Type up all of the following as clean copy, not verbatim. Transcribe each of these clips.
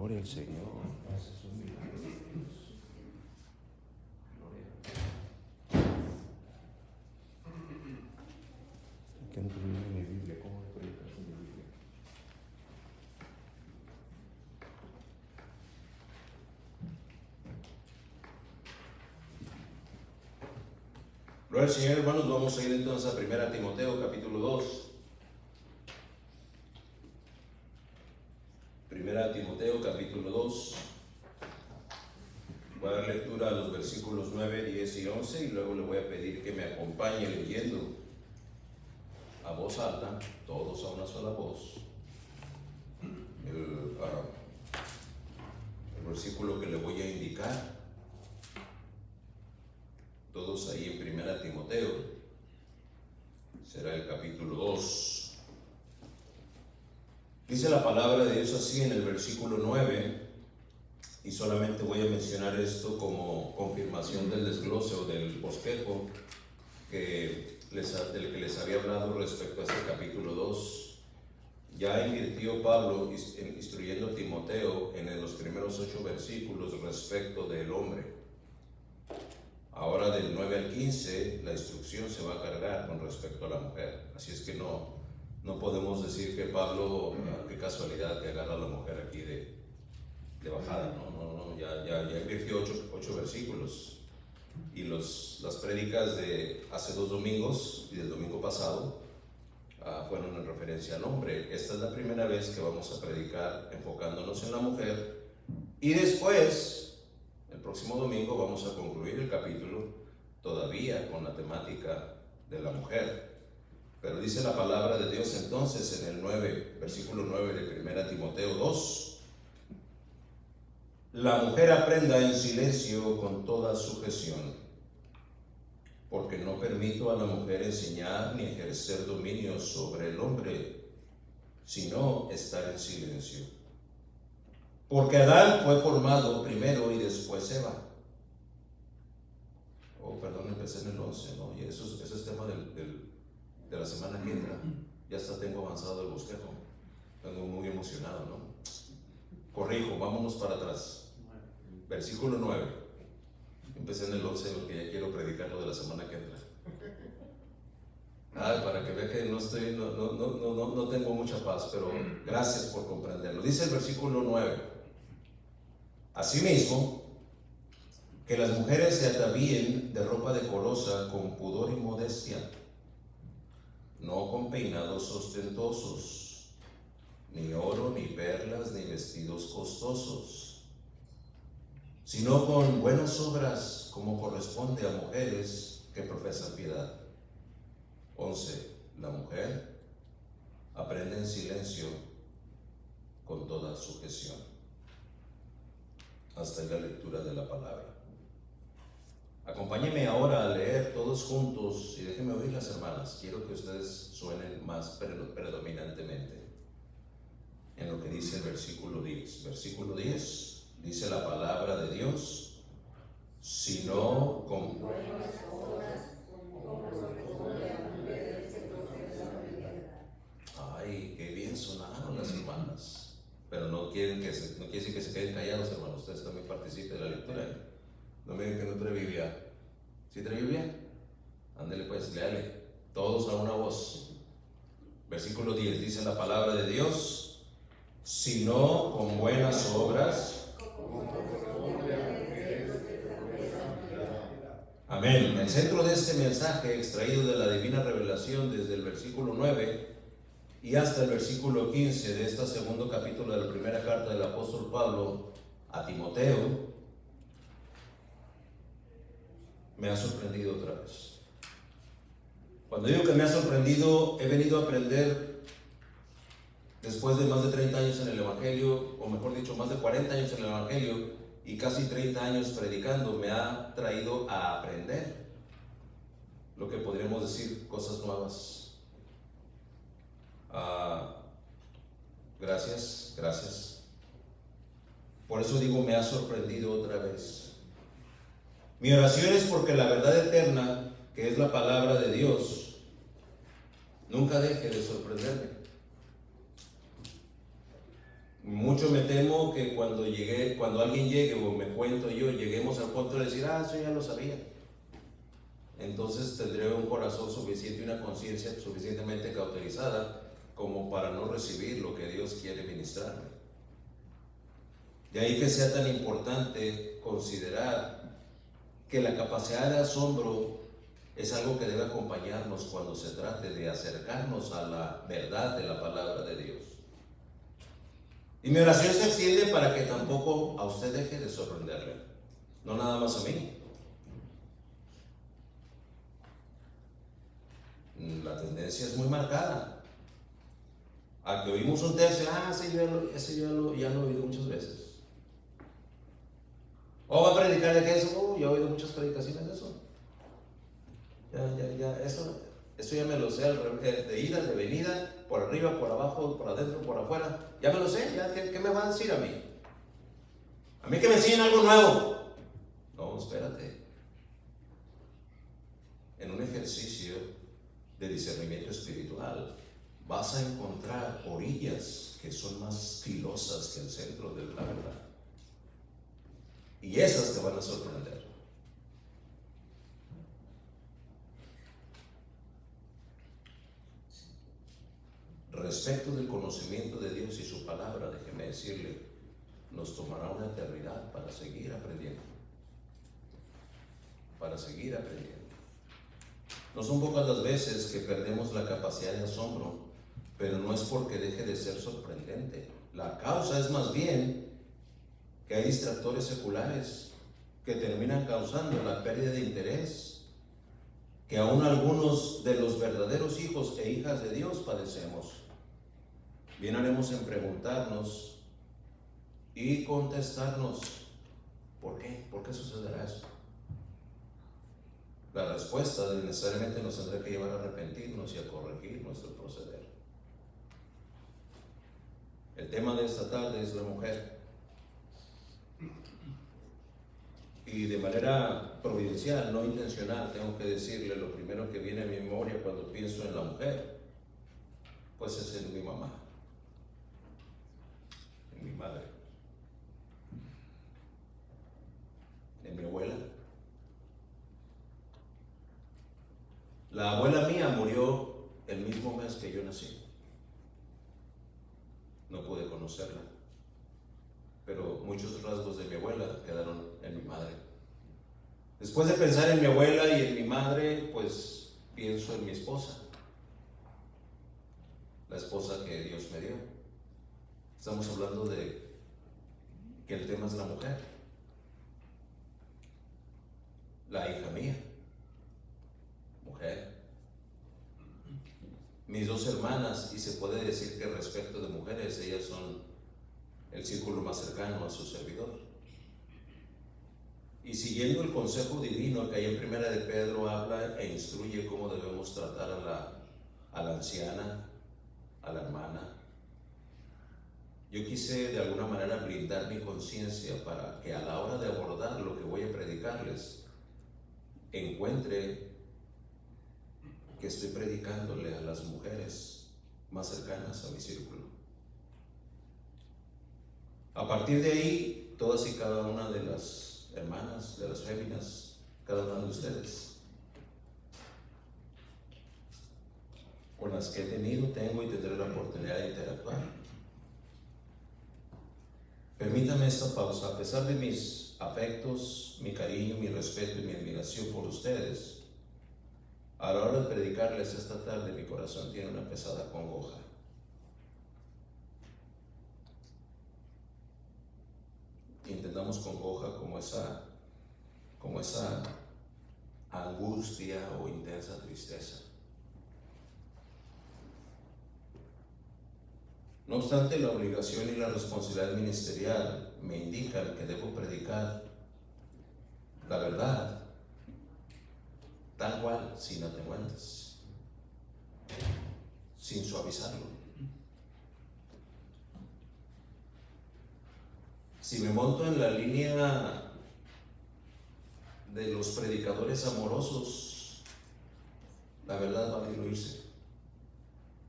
Gloria al Señor. Haces un milagro. Que no termine mi Biblia. ¿Cómo voy a predicar sin mi Biblia? Gloria al Señor, hermanos. Vamos a ir entonces a 1 Timoteo capítulo 2. 1 Timoteo capítulo 2. Voy a dar lectura a los versículos 9, 10 y 11 y luego le voy a pedir que me acompañe leyendo a voz alta, todos a una sola voz, el versículo que le voy a indicar, todos ahí en 1 Timoteo, será el capítulo 2. Dice la palabra de Dios así en el versículo 9, y solamente voy a mencionar esto como confirmación del desglose o del bosquejo del que les había hablado respecto a este capítulo 2. Ya invirtió Pablo instruyendo a Timoteo en los primeros 8 versículos respecto del hombre. Ahora del 9 al 15 la instrucción se va a cargar con respecto a la mujer. Así es que no podemos decir que Pablo, qué casualidad que agarra a la mujer aquí de bajada. No, ya invirtió 8 versículos. Y las prédicas de hace 2 domingos y del domingo pasado fueron en referencia al hombre. Esta es la primera vez que vamos a predicar enfocándonos en la mujer, y después, el próximo domingo, vamos a concluir el capítulo todavía con la temática de la mujer. Pero dice la palabra de Dios entonces en el versículo 9 de 1 Timoteo 2: la mujer aprenda en silencio con toda sujeción, porque no permito a la mujer enseñar ni ejercer dominio sobre el hombre, sino estar en silencio. Porque Adán fue formado primero y después Eva. Empecé en el 11, ¿no? Y eso es tema de la semana que entra. Ya hasta tengo avanzado el bosquejo. Vengo muy emocionado, ¿no? Corrijo, vámonos para atrás. Versículo 9. Empecé en el 11 porque ya quiero predicar lo de la semana que entra. Para que vea que no tengo mucha paz, pero gracias por comprenderlo. Dice el versículo 9: asimismo, que las mujeres se atavíen de ropa decorosa con pudor y modestia, no con peinados ostentosos, ni oro, ni perlas, ni vestidos costosos, sino con buenas obras, como corresponde a mujeres que profesan piedad. 11. La mujer aprende en silencio con toda sujeción. Hasta ahí la lectura de la palabra. Acompáñenme ahora a leer todos juntos, y déjenme oír las hermanas. Quiero que ustedes suenen más predominantemente en lo que dice el versículo 10. Versículo 10, dice la palabra de Dios: sino con buenas obras, ay, qué bien sonaron las hermanas. Pero no quiere decir que se queden callados, hermanos. Ustedes también participen de la lectura. No me digan que no trae Biblia. ¿Sí trae Biblia? Ándele pues, léale. Todos a una voz. Versículo 10, dice la palabra de Dios: sino con buenas obras. Amén. El centro de este mensaje, extraído de la divina revelación desde el versículo 9 y hasta el versículo 15 de este segundo capítulo de la primera carta del apóstol Pablo a Timoteo, me ha sorprendido otra vez. Cuando digo que me ha sorprendido, he venido a aprender después de más de 30 años en el Evangelio, o mejor dicho, más de 40 años en el Evangelio y casi 30 años predicando. Me ha traído a aprender lo que podríamos decir cosas nuevas. Gracias. Por eso digo, me ha sorprendido otra vez. Mi oración es porque la verdad eterna, que es la palabra de Dios, nunca deje de sorprenderme. Mucho me temo que cuando alguien llegue o me cuento yo, lleguemos al punto de decir, eso ya lo sabía. Entonces tendré un corazón suficiente y una conciencia suficientemente cauterizada como para no recibir lo que Dios quiere ministrarme. De ahí que sea tan importante considerar que la capacidad de asombro es algo que debe acompañarnos cuando se trate de acercarnos a la verdad de la palabra de Dios. Y mi oración se extiende para que tampoco a usted deje de sorprenderle, no nada más a mí. La tendencia es muy marcada a que oímos un texto, ese ya lo he oído muchas veces. O va a predicar de que eso, ya he oído muchas predicaciones de eso. Eso ya me lo sé, de ida, de venida, por arriba, por abajo, por adentro, por afuera. Ya me lo sé, ¿qué me va a decir a mí? A mí que me enseñen algo nuevo. No, espérate. En un ejercicio de discernimiento espiritual vas a encontrar orillas que son más filosas que el centro de la verdad. Y esas te van a sorprender. Respecto del conocimiento de Dios y su palabra, déjeme decirle, nos tomará una eternidad para seguir aprendiendo. Para seguir aprendiendo. No son pocas las veces que perdemos la capacidad de asombro, pero no es porque deje de ser sorprendente. La causa es más bien que hay distractores seculares que terminan causando la pérdida de interés que aún algunos de los verdaderos hijos e hijas de Dios padecemos. Bien haremos en preguntarnos y contestarnos, ¿por qué? ¿Por qué sucederá eso? La respuesta necesariamente nos tendrá que llevar a arrepentirnos y a corregir nuestro proceder. El tema de esta tarde es la mujer. Y de manera providencial, no intencional, tengo que decirle, lo primero que viene a mi memoria cuando pienso en la mujer, pues es en mi mamá, en mi madre, en mi abuela. La abuela mía murió el mismo mes que yo nací. No pude conocerla, pero muchos rasgos de mi abuela quedaron en mi madre. Después de pensar en mi abuela y en mi madre, pues pienso en mi esposa, la esposa que Dios me dio. Estamos hablando de que el tema es la mujer, la hija mía, mujer. Mis dos hermanas, y se puede decir que respecto de mujeres, ellas son el círculo más cercano a su servidor. Y siguiendo el consejo divino que ahí en Primera de Pedro habla e instruye cómo debemos tratar a la anciana, a la hermana, yo quise de alguna manera blindar mi conciencia para que a la hora de abordar lo que voy a predicarles, encuentre que estoy predicándole a las mujeres más cercanas a mi círculo. A partir de ahí, todas y cada una de las hermanas, de las féminas, cada una de ustedes, con las que he tenido, tengo y tendré la oportunidad de interactuar. Permítame esta pausa. A pesar de mis afectos, mi cariño, mi respeto y mi admiración por ustedes, a la hora de predicarles esta tarde, mi corazón tiene una pesada congoja. Entendamos congoja como esa angustia o intensa tristeza. No obstante, la obligación y la responsabilidad ministerial me indican que debo predicar la verdad tal cual, sin atenuantes, sin suavizarlo. Si me monto en la línea de los predicadores amorosos, la verdad va a diluirse.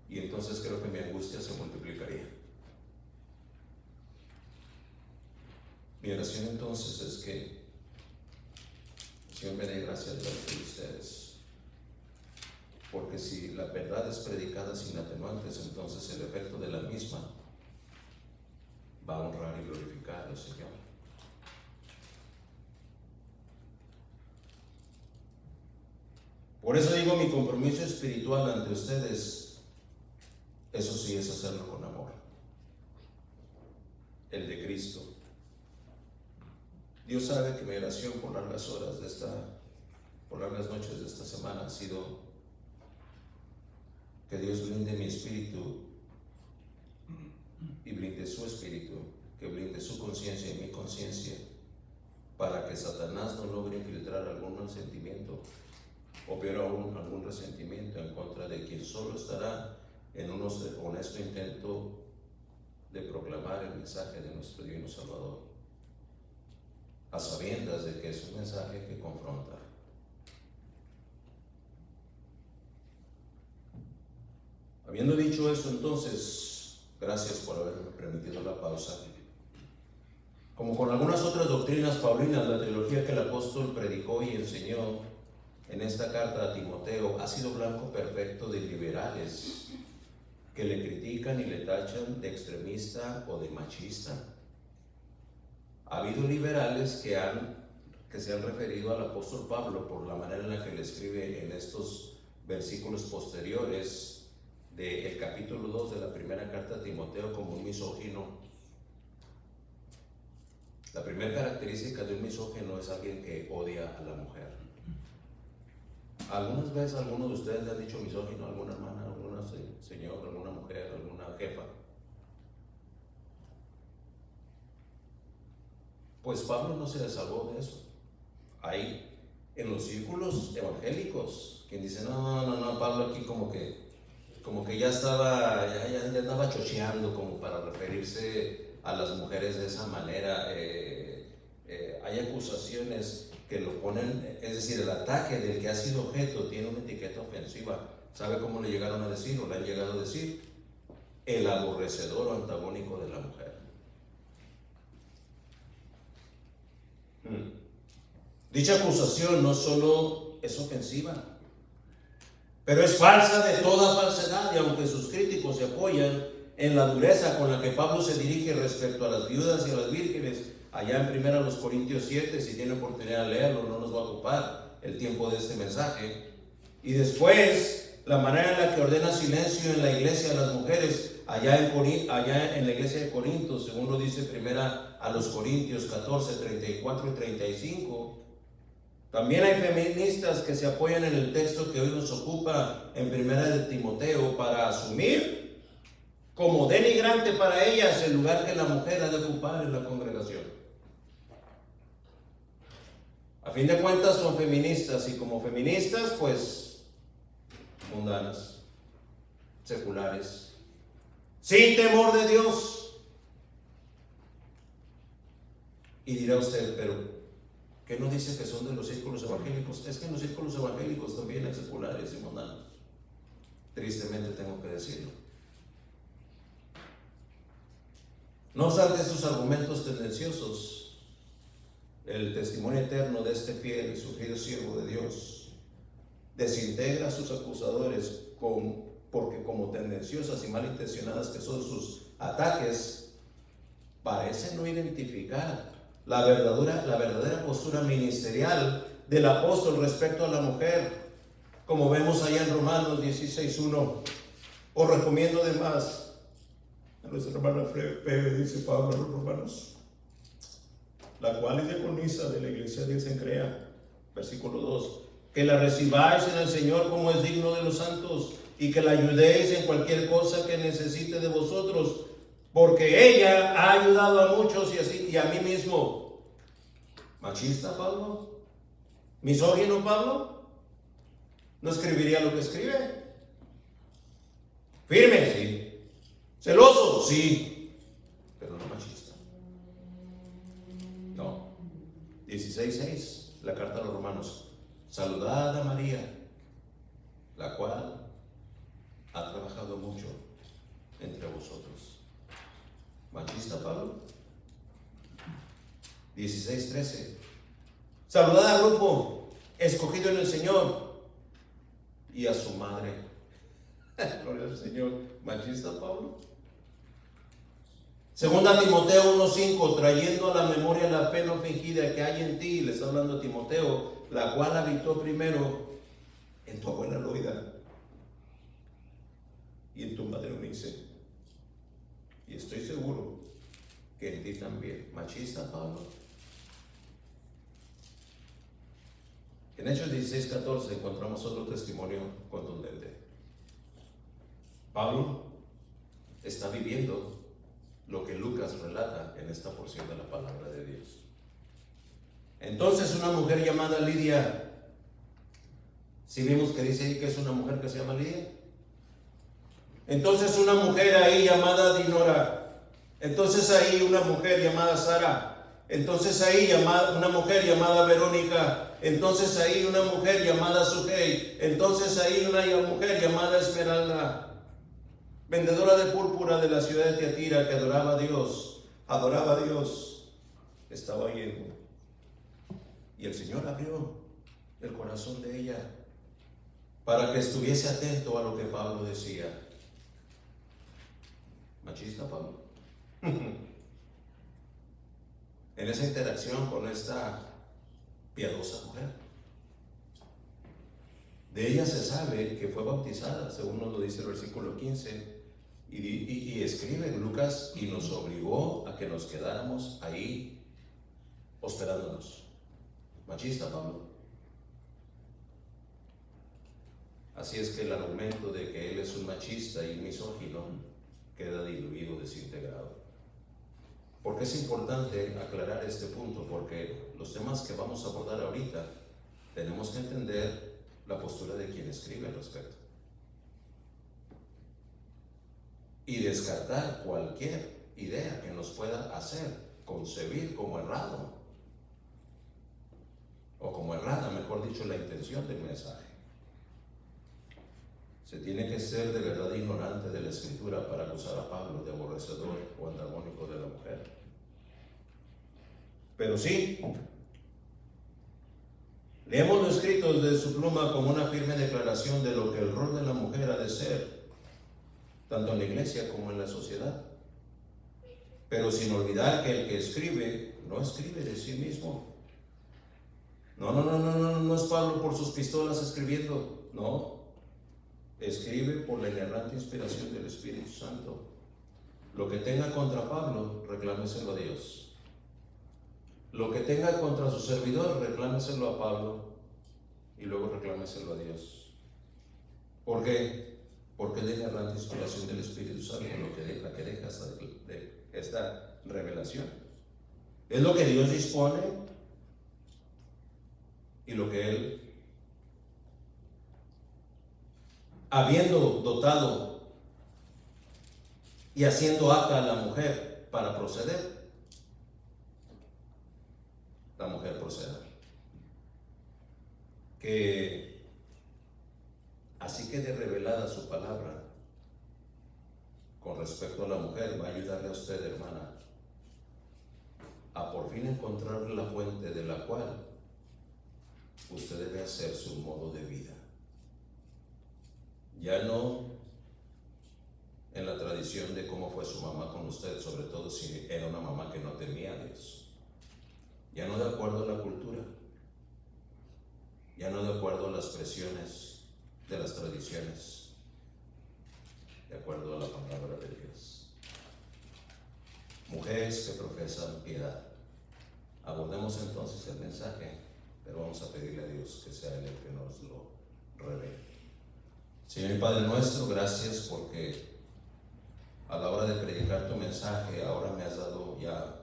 Y entonces creo que mi angustia se multiplicaría. Mi oración entonces es que el Señor me dé gracia delante de ustedes, porque si la verdad es predicada sin atenuantes, entonces el efecto de la misma va a honrar y glorificar al Señor. Por eso digo, mi compromiso espiritual ante ustedes, eso sí es hacerlo con amor, el de Cristo. Dios sabe que mi oración por largas horas por largas noches de esta semana ha sido que Dios blinde mi espíritu y blinde su espíritu, que blinde su conciencia y mi conciencia, para que Satanás no logre infiltrar algún sentimiento, o peor aún, algún resentimiento en contra de quien solo estará en un honesto intento de proclamar el mensaje de nuestro divino Salvador, a sabiendas de que es un mensaje que confronta. Habiendo dicho eso, entonces, gracias por haberme permitido la pausa. Como con algunas otras doctrinas paulinas, la teología que el apóstol predicó y enseñó en esta carta a Timoteo ha sido blanco perfecto de liberales que le critican y le tachan de extremista o de machista. Ha habido liberales que se han referido al apóstol Pablo por la manera en la que le escribe en estos versículos posteriores del capítulo 2 de la primera carta a Timoteo como un misógino. La primera característica de un misógino es alguien que odia a la mujer. ¿Algunas veces alguno de ustedes le ha dicho misógino a alguna hermana, alguna señora, alguna mujer, alguna jefa? Pues Pablo no se salvó de eso. Hay en los círculos evangélicos quien dice, no, Pablo aquí como que ya andaba chocheando como para referirse a las mujeres de esa manera. Hay acusaciones que lo ponen, es decir, el ataque del que ha sido objeto tiene una etiqueta ofensiva. ¿Sabe cómo le llegaron a decir o le han llegado a decir? El aborrecedor o antagónico de la mujer. Dicha acusación no solo es ofensiva, pero es falsa de toda falsedad, y aunque sus críticos se apoyan en la dureza con la que Pablo se dirige respecto a las viudas y a las vírgenes, allá en 1 Corintios 7, si tiene oportunidad de leerlo, no nos va a ocupar el tiempo de este mensaje. Y después, la manera en la que ordena silencio en la iglesia a las mujeres, allá en la iglesia de Corinto, según lo dice 1 Corintios 14, 34 y 35. También hay feministas que se apoyan en el texto que hoy nos ocupa en 1 Timoteo para asumir como denigrante para ellas el lugar que la mujer ha de ocupar en la congregación. A fin de cuentas son feministas, y como feministas, pues mundanas, seculares, sin temor de Dios. Y dirá usted, pero ¿qué no dice que son de los círculos evangélicos? Es que en los círculos evangélicos también hay seculares y mundanos. Tristemente tengo que decirlo. No obstante estos argumentos tendenciosos, el testimonio eterno de este fiel y sufrido siervo de Dios desintegra a sus acusadores porque como tendenciosas y malintencionadas que son sus ataques, parecen no identificar la verdadera postura ministerial del apóstol respecto a la mujer, como vemos allá en Romanos 16:1. Os recomiendo además a nuestra hermana Febe, dice Pablo a los Romanos, la cual es diaconisa de la iglesia de Cencrea, versículo 2, que la recibáis en el Señor como es digno de los santos, y que la ayudéis en cualquier cosa que necesite de vosotros, porque ella ha ayudado a muchos y a mí mismo. ¿Machista Pablo? ¿Misógino Pablo? ¿No escribiría lo que escribe? ¿Firme? Sí. ¿Celoso? Sí. Pero no machista. No. 16:6, la carta a los Romanos. Saludad a María, la cual ha trabajado mucho entre vosotros. ¿Machista Pablo? 16:13. Saludad al grupo escogido en el Señor y a su madre. Gloria al Señor. ¿Machista Pablo? Segunda Timoteo 1:5, trayendo a la memoria la fe no fingida que hay en ti, le está hablando a Timoteo, la cual habitó primero en tu abuela Loida y en tu madre Eunice. Y estoy seguro que en ti también. ¿Machista Pablo? En Hechos 16:14 encontramos otro testimonio contundente. Pablo está viviendo lo que Lucas relata en esta porción de la palabra de Dios. Entonces una mujer llamada Lidia, si vimos que dice ahí que es una mujer que se llama Lidia. Entonces una mujer ahí llamada Dinora. Entonces ahí una mujer llamada Sara. Entonces ahí una mujer llamada Verónica. Entonces ahí una mujer llamada Sujei. Entonces ahí una mujer llamada Esmeralda, vendedora de púrpura de la ciudad de Tiatira, que adoraba a Dios, estaba ahí. Y el Señor abrió el corazón de ella para que estuviese atento a lo que Pablo decía. ¿Machista Pablo? En esa interacción con esta piadosa mujer, de ella se sabe que fue bautizada, según nos lo dice el versículo 15, y escribe Lucas, y nos obligó a que nos quedáramos ahí hospedándonos. ¿Machista Pablo? Así es que el argumento de que él es un machista y misógino queda diluido, desintegrado. ¿Por qué es importante aclarar este punto? Porque los temas que vamos a abordar ahorita tenemos que entender la postura de quien escribe al respecto y descartar cualquier idea que nos pueda hacer concebir como errado o como errada, mejor dicho, la intención del mensaje. Se tiene que ser de verdad ignorante de la Escritura para acusar a Pablo de aborrecedor o antagónico de la mujer. Pero sí, leemos lo escrito de su pluma como una firme declaración de lo que el rol de la mujer ha de ser, tanto en la iglesia como en la sociedad. Pero sin olvidar que el que escribe, no escribe de sí mismo. No es Pablo por sus pistolas escribiendo, no. Escribe por la inerrante inspiración del Espíritu Santo. Lo que tenga contra Pablo, reclámeselo a Dios. Lo que tenga contra su servidor, reclámeselo a Pablo y luego reclámeselo a Dios. ¿Por qué? Porque es la inerrante inspiración del Espíritu Santo la que deja esta revelación. Es lo que Dios dispone y lo que Él, habiendo dotado y haciendo apta a la mujer para proceder, la mujer proceda. Que así quede revelada su palabra con respecto a la mujer, va a ayudarle a usted, hermana, a por fin encontrar la fuente de la cual usted debe hacer su modo de vida. Ya no en la tradición de cómo fue su mamá con usted, sobre todo si era una mamá que no temía a Dios. Ya no de acuerdo a la cultura, ya no de acuerdo a las presiones de las tradiciones, de acuerdo a la palabra de Dios. Mujeres que profesan piedad. Abordemos entonces el mensaje, pero vamos a pedirle a Dios que sea Él el que nos lo revele. Señor y Padre nuestro, gracias porque a la hora de predicar tu mensaje ahora me has dado ya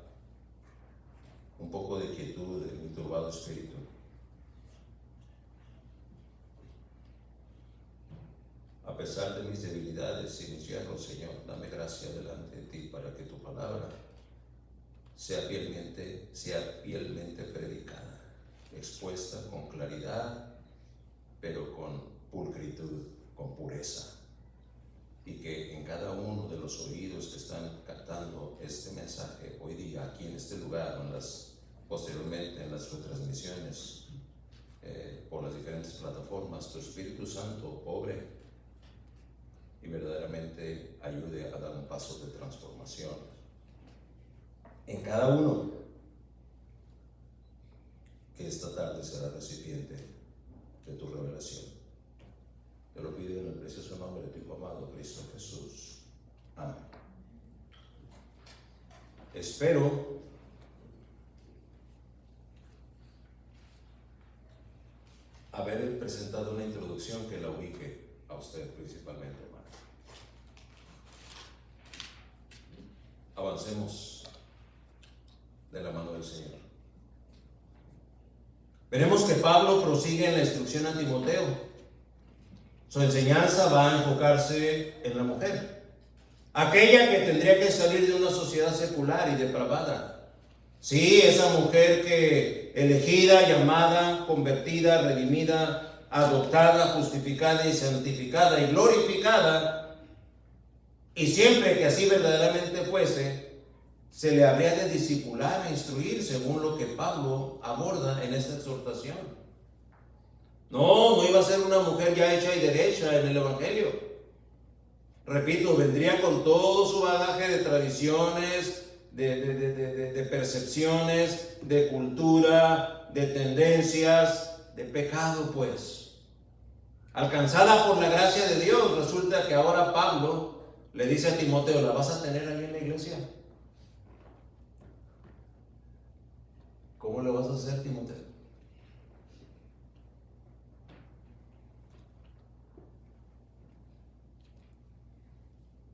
un poco de quietud en mi turbado espíritu. A pesar de mis debilidades y mis hierros, Señor, dame gracia delante de ti para que tu palabra sea fielmente predicada, expuesta con claridad, pero con pulcritud, con pureza, y que en cada uno de los oídos que están captando este mensaje hoy día, aquí en este lugar, en las posteriormente en las retransmisiones por las diferentes plataformas, tu Espíritu Santo obre y verdaderamente ayude a dar un paso de transformación en cada uno que esta tarde será recipiente de tu revelación. Te lo pido en el precioso nombre de tu Hijo amado, Cristo Jesús. Amén. Espero haber presentado una introducción que la ubique a usted principalmente, hermano. Avancemos de la mano del Señor. Veremos que Pablo prosigue en la instrucción a Timoteo. Su enseñanza va a enfocarse en la mujer, aquella que tendría que salir de una sociedad secular y depravada. Sí, esa mujer que elegida, llamada, convertida, redimida, adoptada, justificada y santificada y glorificada, y siempre que así verdaderamente fuese, se le habría de discipular e instruir según lo que Pablo aborda en esta exhortación. No iba a ser una mujer ya hecha y derecha en el Evangelio. Repito, vendría con todo su bagaje de tradiciones, de percepciones, de cultura, de tendencias, de pecado, pues. Alcanzada por la gracia de Dios, resulta que ahora Pablo le dice a Timoteo: ¿la vas a tener ahí en la iglesia? ¿Cómo le vas a hacer, Timoteo?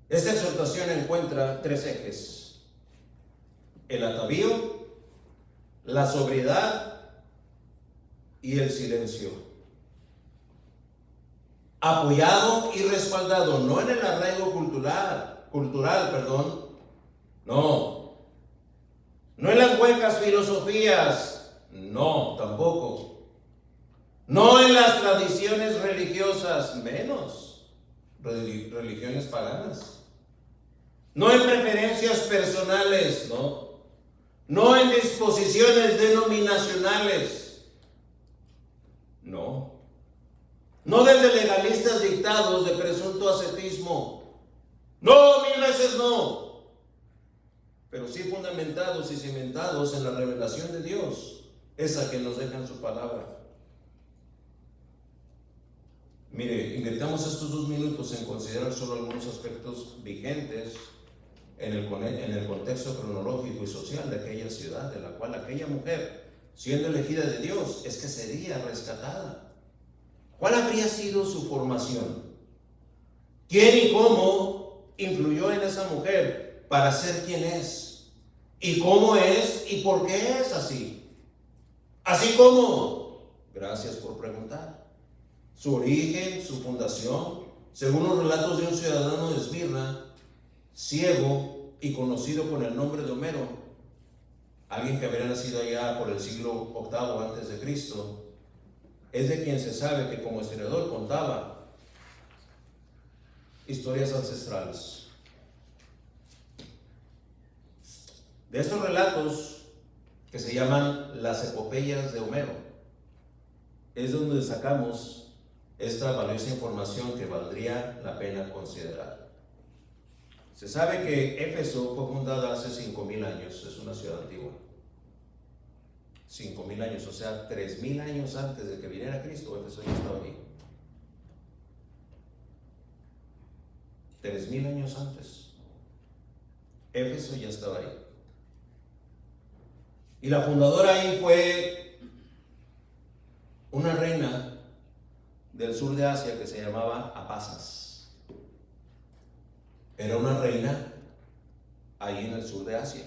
Esta exhortación encuentra tres ejes: el atavío, la sobriedad y el silencio. Apoyado y respaldado no en el arraigo cultural, no en las huecas filosofías, no, tampoco. No en las tradiciones religiosas, menos religiones paganas. No en preferencias personales, no en disposiciones denominacionales, no desde legalistas dictados de presunto ascetismo, mil veces no, pero sí fundamentados y cimentados en la revelación de Dios, esa que nos deja en su palabra. Mire, invirtamos estos 2 minutos en considerar solo algunos aspectos vigentes en el contexto cronológico y social de aquella ciudad, de la cual aquella mujer, siendo elegida de Dios, es que sería rescatada. ¿Cuál habría sido su formación? ¿Quién y cómo influyó en esa mujer para ser quien es? ¿Y cómo es y por qué es así? Así como, gracias por preguntar, su origen, su fundación, según los relatos de un ciudadano de Esmirna, ciego y conocido con el nombre de Homero, alguien que habría nacido allá por el siglo VIII antes de Cristo, es de quien se sabe que como historiador contaba historias ancestrales. De estos relatos, que se llaman las epopeyas de Homero, es donde sacamos esta valiosa información que valdría la pena considerar. Se sabe que Éfeso fue fundada hace 5,000 años, es una ciudad antigua. 5,000 años, o sea, 3,000 años antes de que viniera Cristo, Éfeso ya estaba ahí. 3,000 años antes, Éfeso ya estaba ahí. Y la fundadora ahí fue una reina del sur de Asia que se llamaba Apasas. Era una reina ahí en el sur de Asia.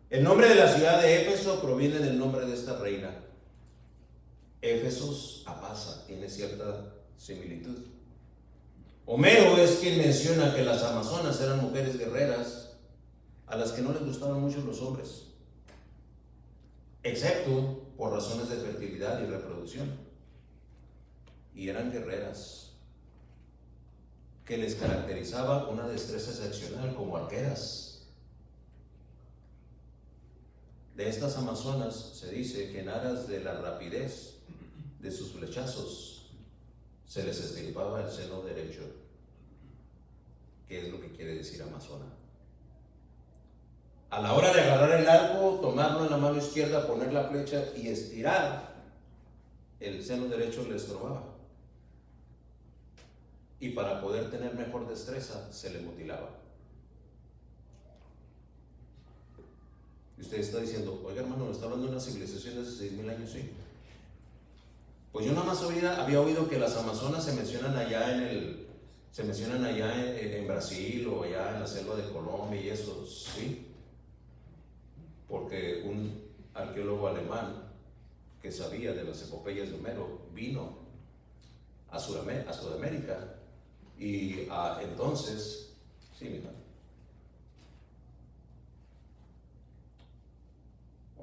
El nombre de la ciudad de Éfeso proviene del nombre de esta reina. Éfesos, Apasa, tiene cierta similitud. Homero es quien menciona que las amazonas eran mujeres guerreras a las que no les gustaban mucho los hombres, excepto por razones de fertilidad y reproducción. Y eran guerreras, que les caracterizaba una destreza excepcional como arqueras. de estas amazonas se dice que en aras de la rapidez de sus flechazos se les estirpaba el seno derecho. ¿Qué es lo que quiere decir amazona? A la hora de agarrar el arco, tomarlo en la mano izquierda, poner la flecha y estirar, el seno derecho le estorbaba. Y para poder tener mejor destreza, se le mutilaba. Y usted está diciendo, oiga hermano, me está hablando de una civilización de hace 6,000 años, sí. Pues yo nada más había oído que las amazonas se mencionan allá en Brasil o allá en la selva de Colombia y eso, sí. Porque un arqueólogo alemán que sabía de las epopeyas de Homero vino a Sudamérica y entonces, sí, mira.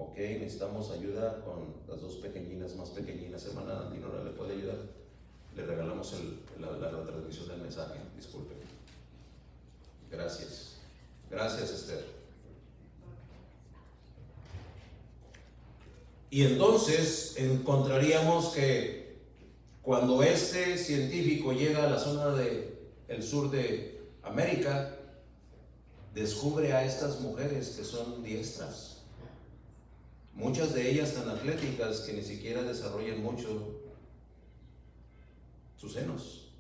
Ok, necesitamos ayuda con las dos pequeñinas, más pequeñinas. Hermana Andinora, ¿le puede ayudar? Le regalamos la transmisión del mensaje, disculpe. Gracias. Gracias, Esther. Y entonces encontraríamos que cuando este científico llega a la zona del sur de América, descubre a estas mujeres que son diestras. Muchas de ellas tan atléticas que ni siquiera desarrollan mucho sus senos.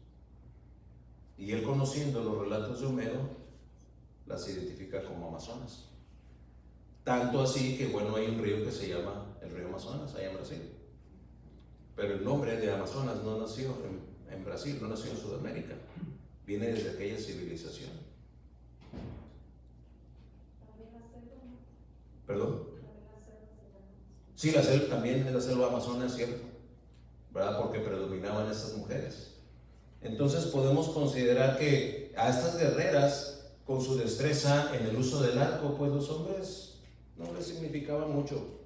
Y él, conociendo los relatos de Homero, las identifica como amazonas. Tanto así que, bueno, hay un río que se llama el río Amazonas, allá en Brasil. Pero el nombre de Amazonas no nació en Brasil, no nació en Sudamérica. Viene desde aquella civilización. ¿Perdón? Sí, también en la selva amazona es cierto, ¿verdad? Porque predominaban estas mujeres. Entonces podemos considerar que a estas guerreras, con su destreza en el uso del arco, pues los hombres no les significaba mucho.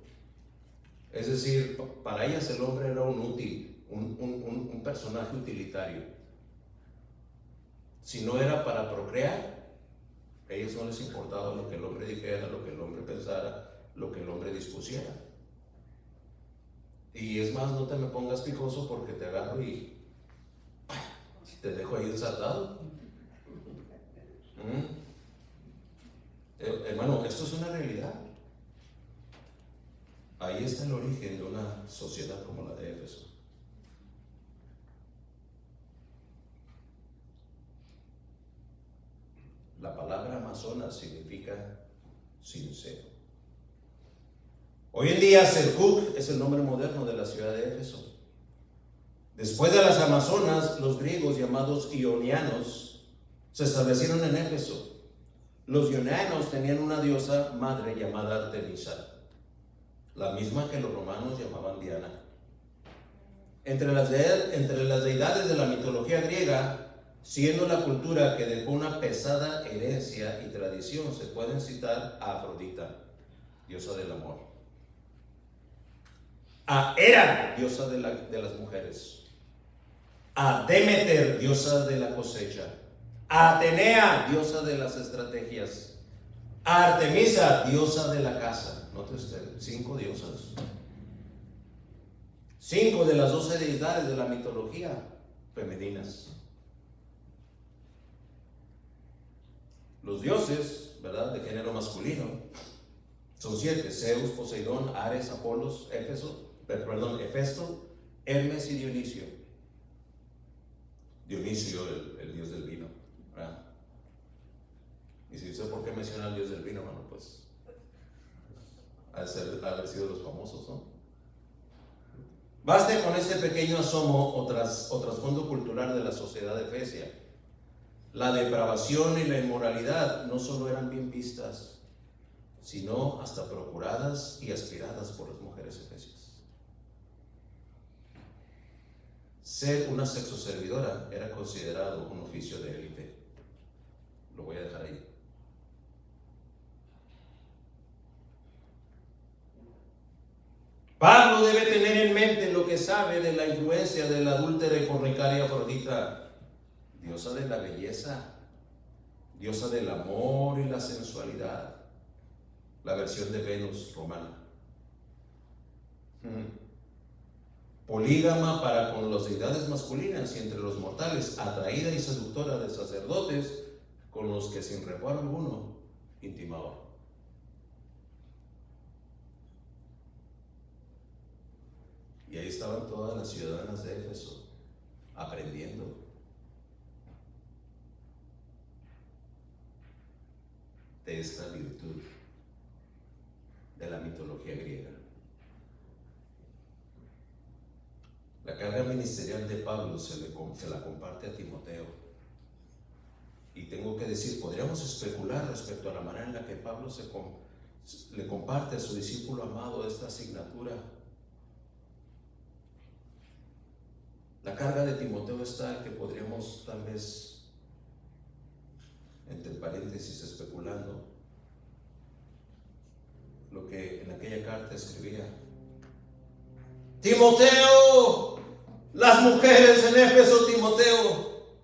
Es decir, para ellas el hombre era un útil, un personaje utilitario. Si no era para procrear, a ellos no les importaba lo que el hombre dijera, lo que el hombre pensara, lo que el hombre dispusiera. Y es más, no te me pongas picoso porque te agarro y te dejo ahí ensartado. Hermano, esto es una realidad. Ahí está el origen de una sociedad como la de Éfeso. La palabra amazona significa sincero. Hoy en día Serkuk es el nombre moderno de la ciudad de Éfeso. Después de las amazonas, los griegos llamados ionianos se establecieron en Éfeso. Los ionianos tenían una diosa madre llamada Artemisa, la misma que los romanos llamaban Diana. Entre las deidades de la mitología griega, siendo la cultura que dejó una pesada herencia y tradición, se pueden citar a Afrodita, diosa del amor; a Hera, diosa de las mujeres; a Demeter, diosa de la cosecha; a Atenea, diosa de las estrategias; a Artemisa, diosa de la caza. Note usted, 5 diosas. 5 de las 12 deidades de la mitología femeninas. Los dioses, ¿verdad?, de género masculino son 7: Zeus, Poseidón, Ares, Apolos, Hefesto, Hermes y Dionisio. Dionisio, el dios del vino, ¿verdad? Y si dice por qué menciona al dios del vino, bueno, pues haber sido los famosos, ¿no? Baste con este pequeño asomo o trasfondo cultural de la sociedad de Efesia. La depravación y la inmoralidad no solo eran bien vistas, sino hasta procuradas y aspiradas por las mujeres efesias. Ser una sexoservidora era considerado un oficio de élite. Lo voy a dejar ahí. Pablo debe tener en mente lo que sabe de la influencia de la adúltera y fornicaria Afrodita, diosa de la belleza, diosa del amor y la sensualidad, la versión de Venus romana. polígama para con las deidades masculinas y entre los mortales, atraída y seductora de sacerdotes con los que sin reparo alguno intimaba. Y ahí estaban todas las ciudadanas de Éfeso aprendiendo. De esta virtud de la mitología griega. La carga ministerial de Pablo se la comparte a Timoteo. Y tengo que decir, podríamos especular respecto a la manera en la que Pablo le comparte a su discípulo amado esta asignatura. La carga de Timoteo es tal que podríamos tal vez, entre paréntesis, especulando, lo que en aquella carta escribía: Timoteo, las mujeres en Éfeso, Timoteo,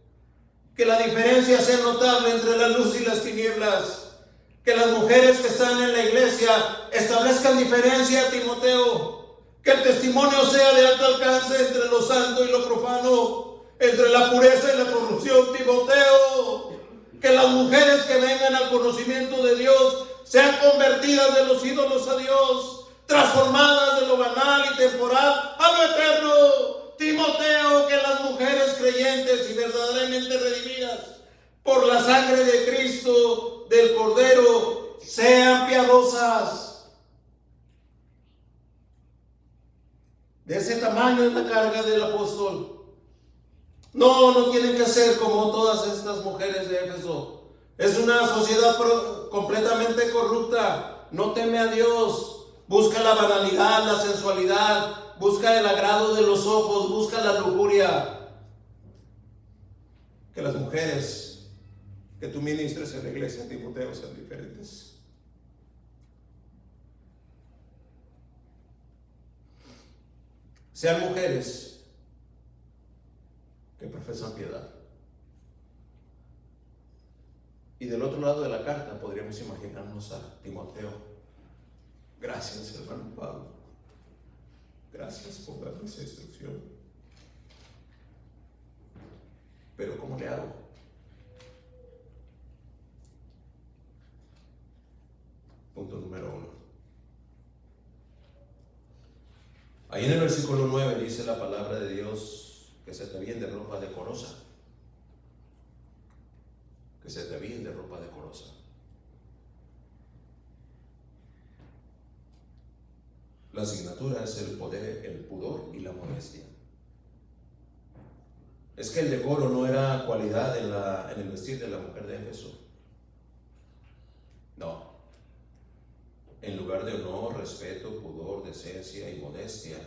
que la diferencia sea notable entre la luz y las tinieblas, que las mujeres que están en la iglesia establezcan diferencia, Timoteo, que el testimonio sea de alto alcance entre lo santo y lo profano, entre la pureza y la corrupción, Timoteo, que las mujeres que vengan al conocimiento de Dios sean convertidas de los ídolos a Dios, transformadas de lo banal y temporal a lo eterno. Timoteo, que las mujeres creyentes y verdaderamente redimidas por la sangre de Cristo, del Cordero, sean piadosas. De ese tamaño es la carga del apóstol. No tienen que ser como todas estas mujeres de Éfeso. Es una sociedad completamente corrupta. No teme a Dios. Busca la banalidad, la sensualidad. Busca el agrado de los ojos. Busca la lujuria. Que las mujeres que tú ministres en la iglesia, Timoteo, sean diferentes. Sean mujeres que profesan piedad. Y del otro lado de la carta podríamos imaginarnos a Timoteo. Gracias, hermano Pablo. Gracias por darme esa instrucción. Pero ¿cómo le hago? Punto número 1. Ahí en el versículo 9 dice la palabra de Dios que se te viene de ropa decorosa. Que se te viene de ropa decorosa. La asignatura es el poder, el pudor y la modestia. Es que el decoro no era cualidad en el vestir de la mujer de Éfeso. No. En lugar de honor, respeto, pudor, decencia y modestia,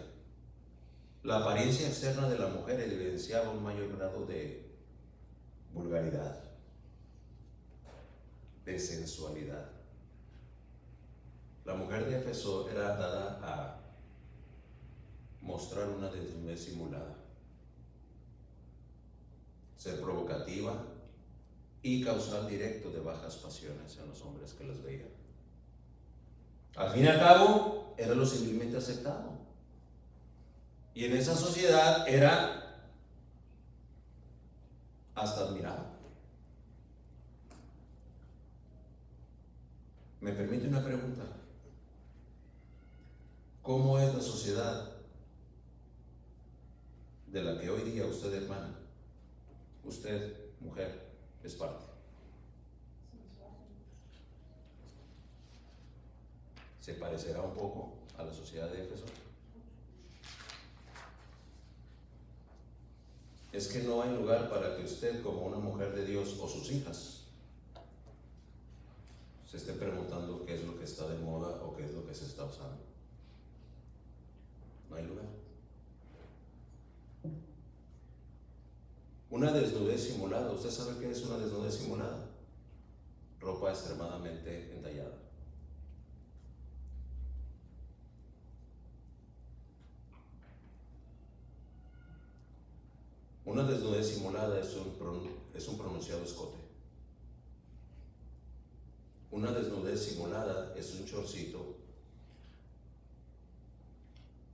la apariencia externa de la mujer evidenciaba un mayor grado de vulgaridad, de sensualidad. La mujer de Éfeso era dada a mostrar una desnudez simulada, ser provocativa y causar directo de bajas pasiones en los hombres que las veían. Al fin y al cabo, era lo civilmente aceptado. Y en esa sociedad era hasta admirado. ¿Me permite una pregunta? ¿Cómo es la sociedad de la que hoy día usted, hermana, usted, mujer, es parte? ¿Se parecerá un poco a la sociedad de Éfeso? Es que no hay lugar para que usted, como una mujer de Dios, o sus hijas, se esté preguntando qué es lo que está de moda o qué es lo que se está usando. No hay lugar. Una desnudez simulada. ¿Usted sabe qué es una desnudez simulada? Ropa extremadamente entallada. Una desnudez simulada es un pronunciado escote. Una desnudez simulada es un chorcito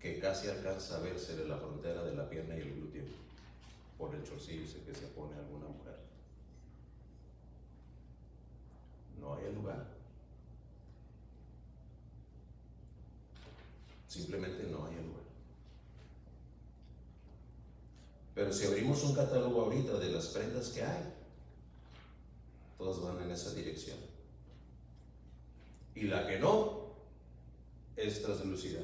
que casi alcanza a verse de la frontera de la pierna y el glúteo por el chorcillo que se pone alguna mujer. No hay lugar. Simplemente no hay lugar. Pero si abrimos un catálogo ahorita de las prendas que hay, todas van en esa dirección. Y la que no, es translúcida.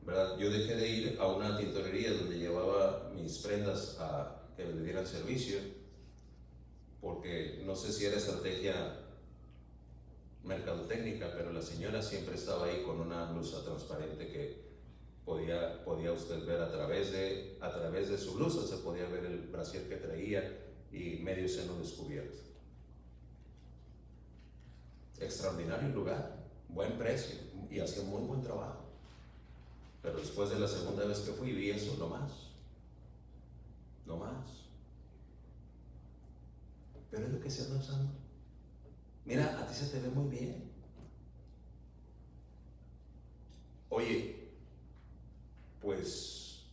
¿Verdad? Yo dejé de ir a una tintorería donde llevaba mis prendas a que me dieran servicio, porque no sé si era estrategia mercadotécnica, pero la señora siempre estaba ahí con una blusa transparente que podía usted ver a través de su blusa, se podía ver el brasier que traía y medio seno descubierto. Extraordinario lugar, buen precio y hacía muy buen trabajo. Pero después de la segunda vez que fui vi eso, no más. Pero es lo que se anda usando. Mira, a ti se te ve muy bien. Oye, pues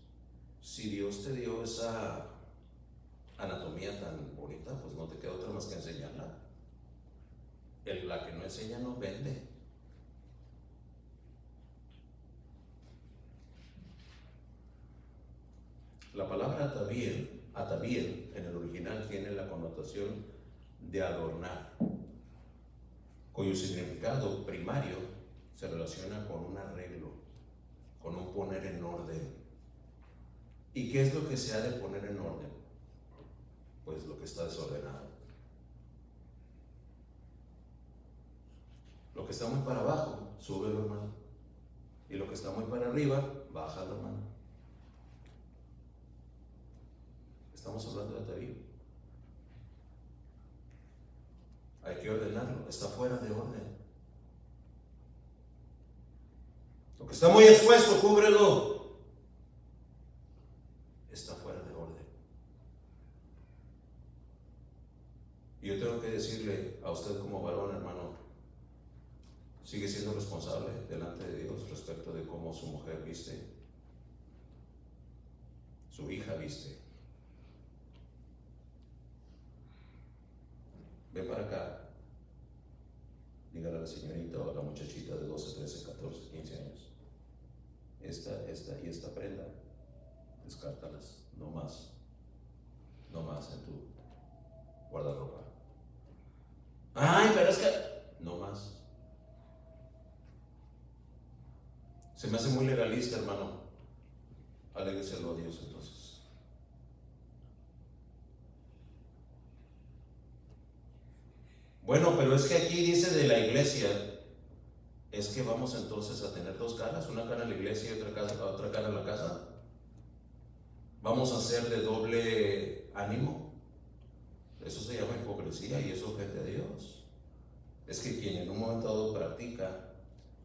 si Dios te dio esa anatomía tan bonita, pues no te queda otra más que enseñarla. La que no enseña no vende. La palabra ataviel en el original tiene la connotación de adornar, cuyo significado primario se relaciona con un arreglo, con un poner en orden. ¿Y qué es lo que se ha de poner en orden? Pues lo que está desordenado. Lo que está muy para abajo, súbelo, hermano. Y lo que está muy para arriba, bájalo, hermano. Estamos hablando de atavío. Hay que ordenarlo, está fuera de orden. Lo que está muy expuesto, cúbrelo. Está fuera de orden. Y yo tengo que decirle a usted como varón, hermano, sigue siendo responsable delante de Dios respecto de cómo su mujer viste, su hija viste. Ven para acá. Dígale a la señorita o a la muchachita de 12, 13, 14, 15 años. Esta y esta prenda, descártalas, no más en tu guardarropa. Ay, pero es que no más. Se me hace muy legalista, hermano. Alégueselo a Dios entonces. Bueno, pero es que aquí dice de la iglesia, es que vamos entonces a tener dos caras, una cara en la iglesia y otra cara en la casa. Vamos a ser de doble ánimo. Eso se llama hipocresía y eso ofende a Dios. Es que quien en un momento dado practica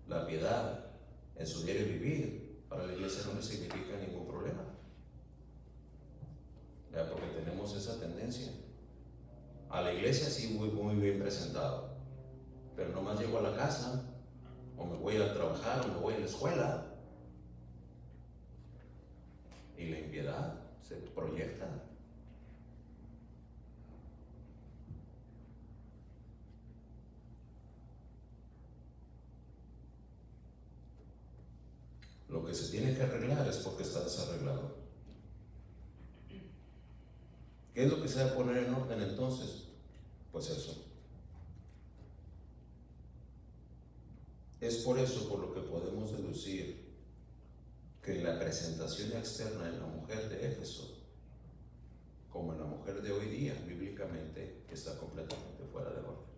la piedad en su diario vivir, para la iglesia no le significa ningún problema. ¿Ya? Porque tenemos esa tendencia. A la iglesia sí muy bien presentado, pero nomás llego a la casa, o me voy a trabajar, o me voy a la escuela, y la impiedad se proyecta. Lo que se tiene que arreglar es porque está desarreglado. ¿Qué es lo que se va a poner en orden entonces? Pues eso. Es por eso por lo que podemos deducir que la presentación externa en la mujer de Éfeso, como en la mujer de hoy día, bíblicamente, está completamente fuera de orden.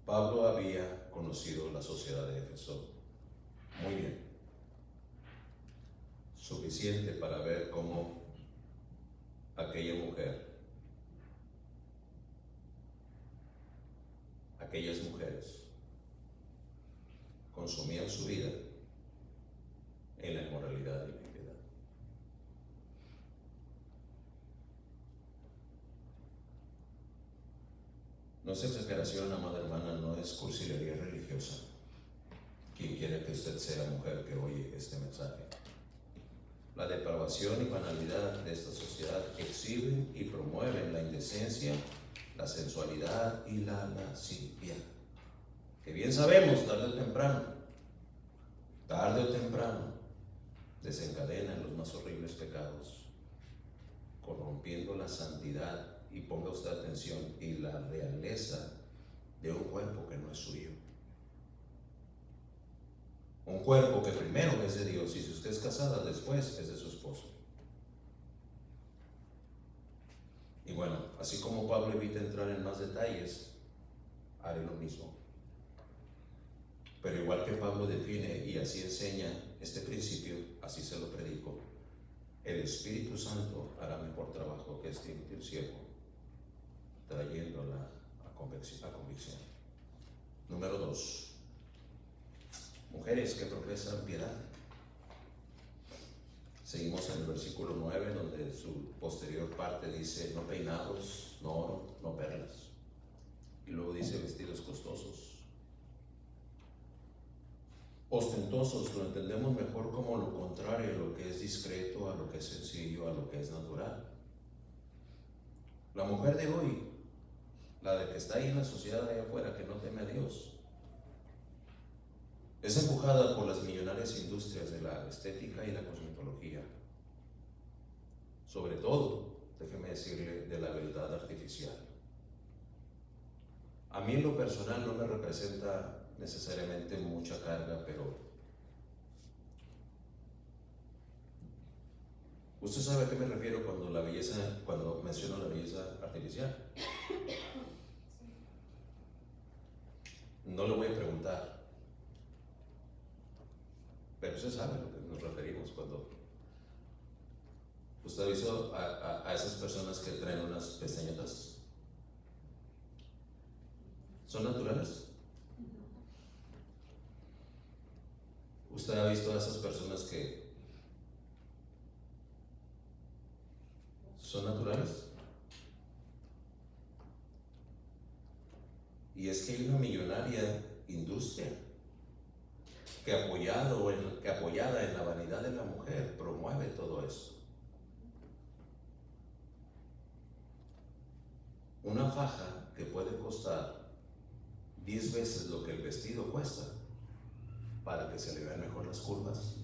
Pablo había conocido la sociedad de Éfeso muy bien, suficiente para ver cómo aquella mujer, aquellas mujeres, consumían su vida en la inmoralidad y la impiedad. No es exageración, amada hermana, no es cursilería religiosa. Quien quiera que usted sea mujer que oye este mensaje. La depravación y banalidad de esta sociedad exhiben y promueven la indecencia, la sensualidad y la lascivia. Que bien sabemos, tarde o temprano, desencadenan los más horribles pecados, corrompiendo la santidad y, ponga usted atención, y la realeza de un cuerpo que no es suyo. Un cuerpo que primero es de Dios, y si usted es casada, después es de su esposo. Y bueno, así como Pablo evita entrar en más detalles, haré lo mismo. Pero igual que Pablo define y así enseña este principio, así se lo predico, el Espíritu Santo hará mejor trabajo que este inútil siervo, trayéndola a convicción. Número 2. Mujeres que profesan piedad. Seguimos en el versículo 9, donde su posterior parte dice: no peinados, no oro, no perlas. Y luego dice: vestidos costosos. Ostentosos lo entendemos mejor como lo contrario a lo que es discreto, a lo que es sencillo, a lo que es natural. La mujer de hoy, la de que está ahí en la sociedad de allá afuera, que no teme a Dios, es empujada por las millonarias industrias de la estética y la cosmetología. Sobre todo, déjeme decirle, de la beldad artificial. A mí en lo personal no me representa necesariamente mucha carga, pero usted sabe a qué me refiero cuando menciono la belleza artificial. No le voy a preguntar, pero usted sabe a lo que nos referimos cuando usted ha visto a esas personas que traen unas pestañotas. ¿Son naturales? ¿Usted ha visto a esas personas que son naturales? Y es que hay una millonaria industria que apoyada en la vanidad de la mujer promueve todo esto. Una faja que puede costar 10 veces lo que el vestido cuesta para que se le vean mejor las curvas,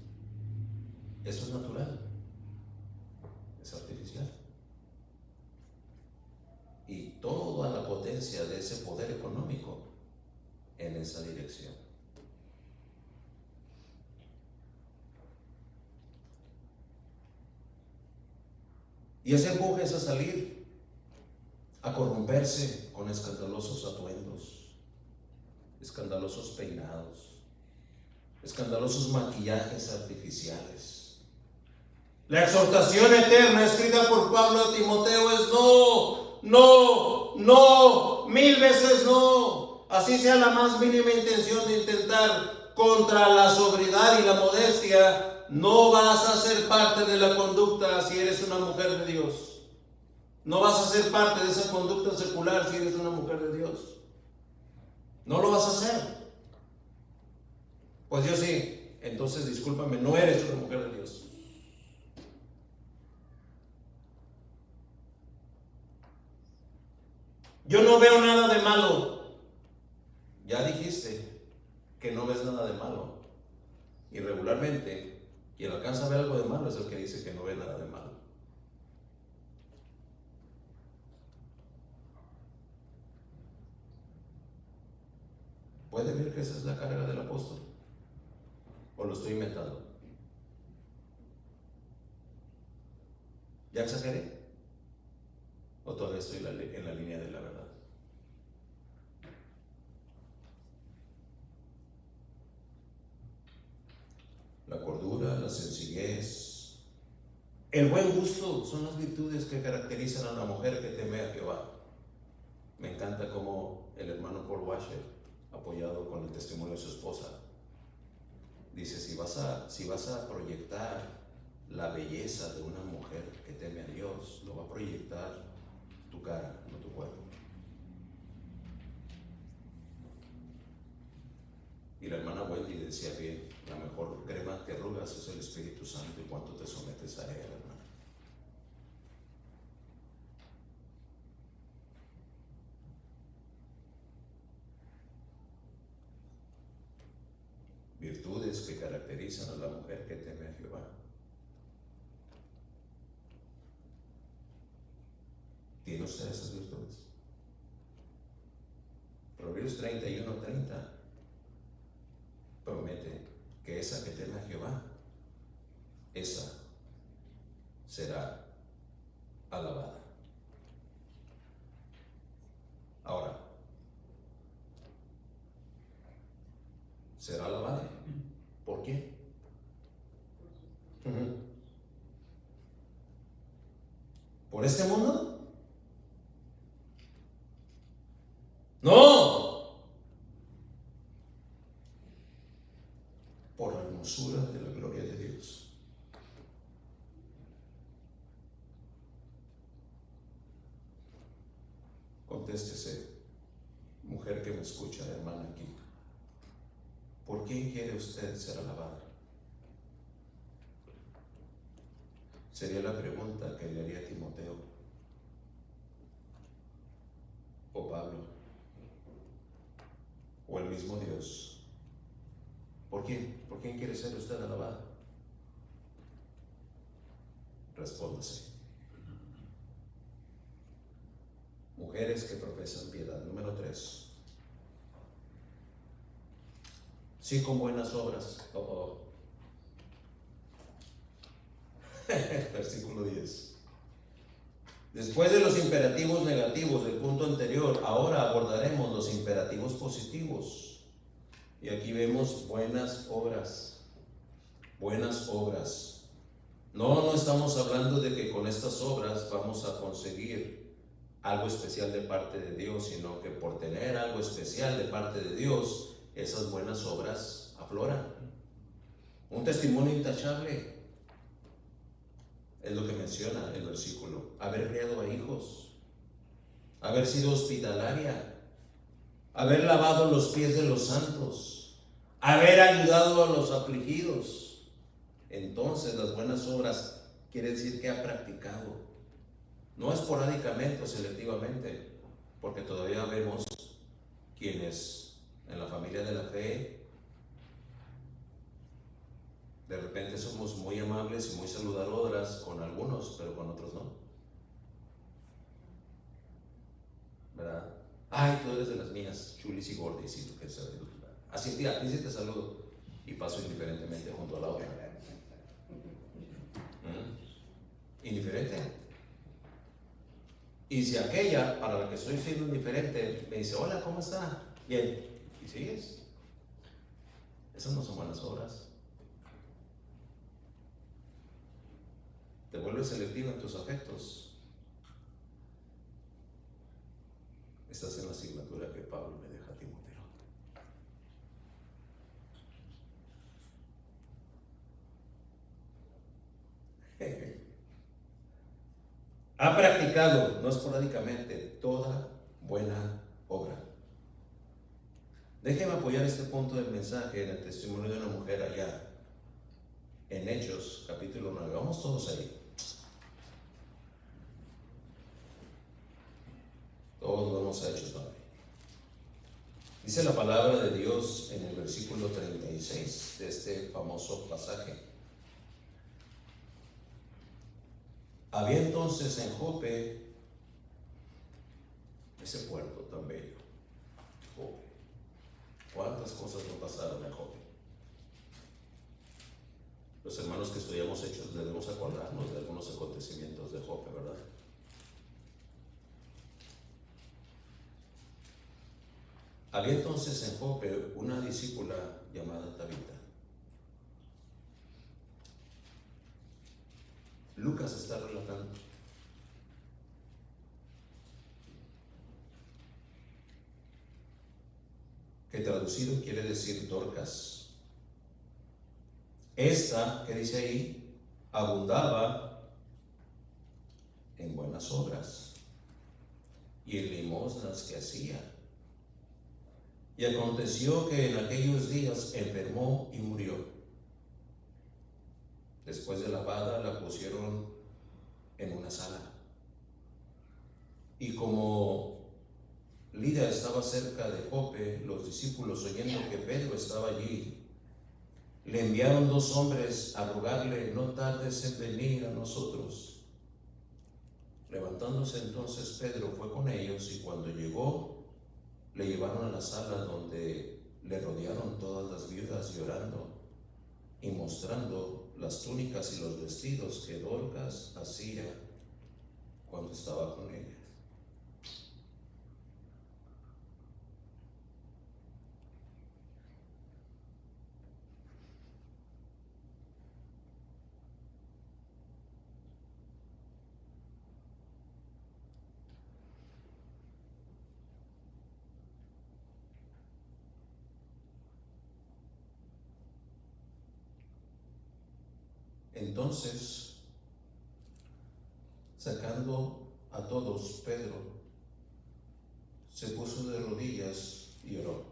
eso es natural, es artificial. Y toda la potencia de ese poder económico en esa dirección. Y ese empuje es a salir, a corromperse con escandalosos atuendos, escandalosos peinados, escandalosos maquillajes artificiales. La exhortación eterna escrita por Pablo a Timoteo es no, no, no, 1000 veces no. Así sea la más mínima intención de intentar contra la sobriedad y la modestia, no vas a ser parte de la conducta si eres una mujer de Dios. No vas a ser parte de esa conducta secular si eres una mujer de Dios. No lo vas a hacer. Pues yo sí, entonces discúlpame, no eres una mujer de Dios. Yo no veo nada de malo. Ya dijiste que no ves nada de malo. Y regularmente, quien alcanza a ver algo de malo es el que dice que no ve nada de malo. ¿Puede ver que esa es la carga del apóstol? ¿O lo estoy inventando? ¿Ya exageré? ¿O todavía estoy en la línea de la verdad? La cordura, la sencillez, el buen gusto son las virtudes que caracterizan a la mujer que teme a Jehová. Me encanta cómo el hermano Paul Washer, apoyado con el testimonio de su esposa, dice: si vas a proyectar la belleza de una mujer que teme a Dios, lo va a proyectar tu cara, no tu cuerpo. le decía bien, la mejor crema que arrugas es el Espíritu Santo y cuánto te sometes a Él, hermano. Virtudes que caracterizan a la mujer que teme a Jehová. ¿Tiene usted esas virtudes? Proverbios 31:30 promete que esa que teme a Jehová, esa será alabada. Ahora, será alabada. ¿Por qué? ¿Por este mundo? No. Por la hermosura de la gloria de Dios. Contéstese, mujer que me escucha, hermana aquí. ¿Por quién quiere usted ser alabada? Sería la pregunta que le haría a Timoteo o Pablo o el mismo Dios. ¿Por quién? ¿Por quién quiere ser usted alabada? Respóndase. Mujeres que profesan piedad. Número 3. Sí, con buenas obras. Versículo 10. Después de los imperativos negativos del punto anterior, ahora abordaremos los imperativos positivos. Y aquí vemos buenas obras. Buenas obras. No estamos hablando de que con estas obras vamos a conseguir algo especial de parte de Dios, sino que por tener algo especial de parte de Dios, esas buenas obras afloran. Un testimonio intachable es lo que menciona el versículo. Haber criado a hijos, haber sido hospitalaria, haber lavado los pies de los santos, haber ayudado a los afligidos. Entonces las buenas obras quiere decir que ha practicado, no esporádicamente o selectivamente, porque todavía vemos quienes en la familia de la fe de repente somos muy amables y muy saludadoras con algunos, pero con otros no, ¿verdad? Ay, tú eres de las mías, chulis y gordis, y tú qué sabes. Así, tía, a ti sí te saludo y paso indiferentemente junto a la otra. Indiferente. Y si aquella para la que estoy siendo indiferente me dice, hola, ¿cómo está? Bien. ¿Y sigues? Esas no son buenas obras. Te vuelves selectivo en tus afectos. Estás en la asignatura que Pablo me deja a Timoteo. Ha practicado, no esporádicamente, toda buena obra. Déjeme apoyar este punto del mensaje en el testimonio de una mujer allá, en Hechos, capítulo 9. Vamos todos ahí. Todos vamos a Hechos 9. Dice la palabra de Dios en el versículo 36 de este famoso pasaje. Había entonces en Jope, ese puerto tan bello, Jope. ¿Cuántas cosas no pasaron en Jope? Los hermanos que estudiamos Hechos debemos acordarnos de algunos acontecimientos de Jope, ¿verdad? Había entonces en Jope una discípula llamada Tabita. Lucas está relatando. Que traducido quiere decir Dorcas. Esta, que dice ahí, abundaba en buenas obras y en limosnas que hacía. Y aconteció que en aquellos días enfermó y murió. Después de lavada la pusieron en una sala. Y como Lida estaba cerca de Jope, los discípulos, oyendo que Pedro estaba allí, le enviaron 2 hombres a rogarle: no tardes en venir a nosotros. Levantándose entonces Pedro fue con ellos, y cuando llegó, le llevaron a la sala donde le rodearon todas las viudas llorando y mostrando las túnicas y los vestidos que Dorcas hacía cuando estaba con ellas. Entonces, sacando a todos, Pedro se puso de rodillas y oró.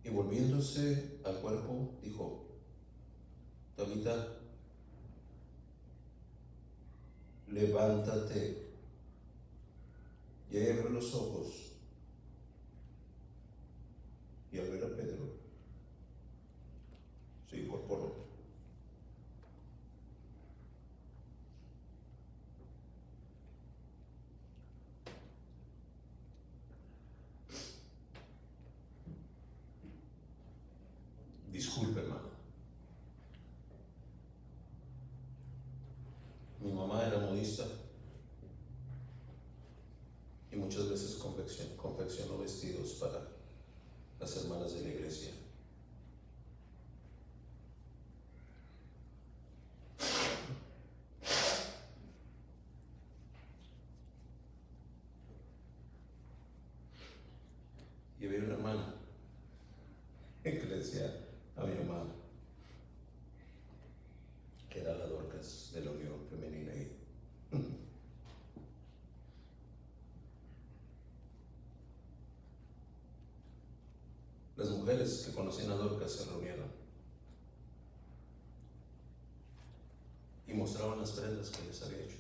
Y volviéndose al cuerpo, dijo: Tabita, levántate. Y ella abrió los ojos, y al ver a Pedro se incorporó. Disculpe, hermano. Mi mamá era modista y muchas veces confeccionó vestidos para las hermanas de la iglesia. Y había una hermana que le decía a mi mamá, que era la Dorcas de la Unión Femenina, y las mujeres que conocían a Dorcas se reunieron y mostraban las prendas que les había hecho.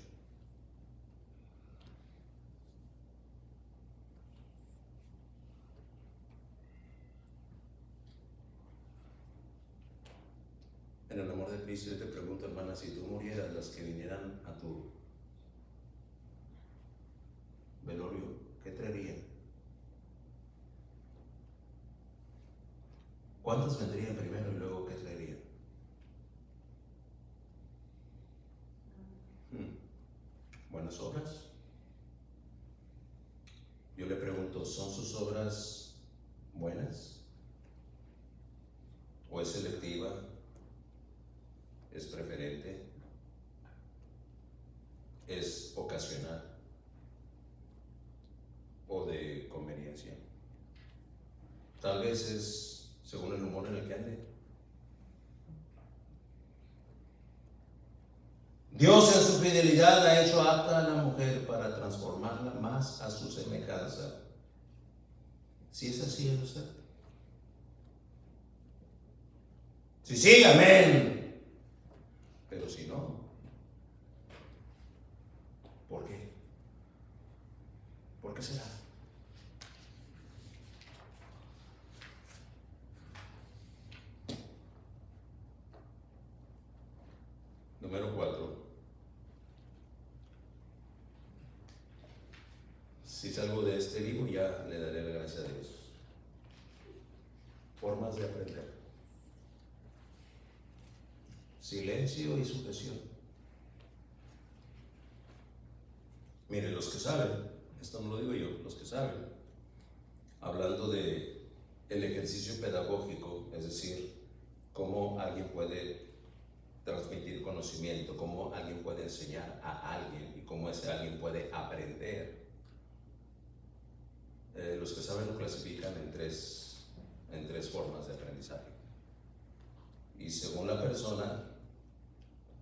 En el amor de Cristo, yo te pregunto, hermana, si tú murieras, las que vinieran a tu velorio, ¿qué traerían? ¿Cuántas vendrían primero y luego qué traerían? ¿Buenas obras? Yo le pregunto, ¿son sus obras buenas? ¿O es selectiva? ¿Es preferente? ¿Es ocasional? ¿O de conveniencia? Tal vez es según el humor en el que ande. Dios en su fidelidad ha hecho apta a la mujer para transformarla más a su semejanza. Si es así en usted. Si sí, amén. Pero si no, ¿por qué? ¿Por qué será? Número 4. Si salgo de este libro, ya le daré la gracia a Dios. Formas de aprender. Silencio y sujeción. Mire, los que saben, esto no lo digo yo, los que saben, hablando de el ejercicio pedagógico, es decir, cómo alguien puede transmitir conocimiento, cómo alguien puede enseñar a alguien y cómo ese alguien puede aprender. Los que saben lo clasifican en tres formas de aprendizaje. Y según la persona,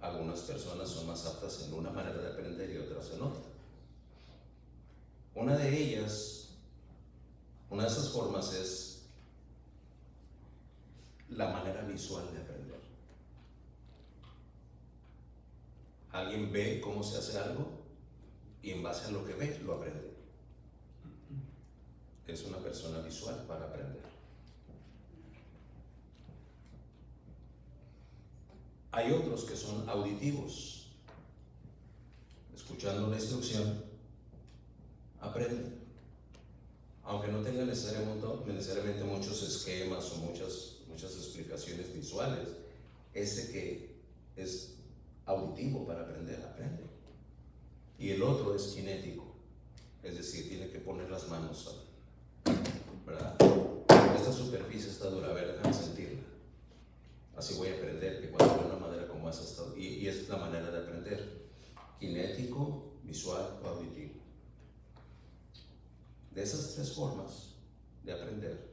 algunas personas son más aptas en una manera de aprender y otras en otra. Una de ellas formas es la manera visual de aprender. Alguien ve cómo se hace algo y en base a lo que ve, lo aprende. Es una persona visual para aprender. Hay otros que son auditivos. Escuchando la instrucción, aprenden. Aunque no tengan necesariamente muchos esquemas o muchas explicaciones visuales, ese que es auditivo para aprender, aprende. Y el otro es cinético, es decir, tiene que poner las manos, ¿verdad? Esta superficie está dura, a ver, déjame sentirla. Así voy a aprender que cuando veo una madera como esa, y es la manera de aprender: cinético, visual o auditivo. De esas tres formas de aprender,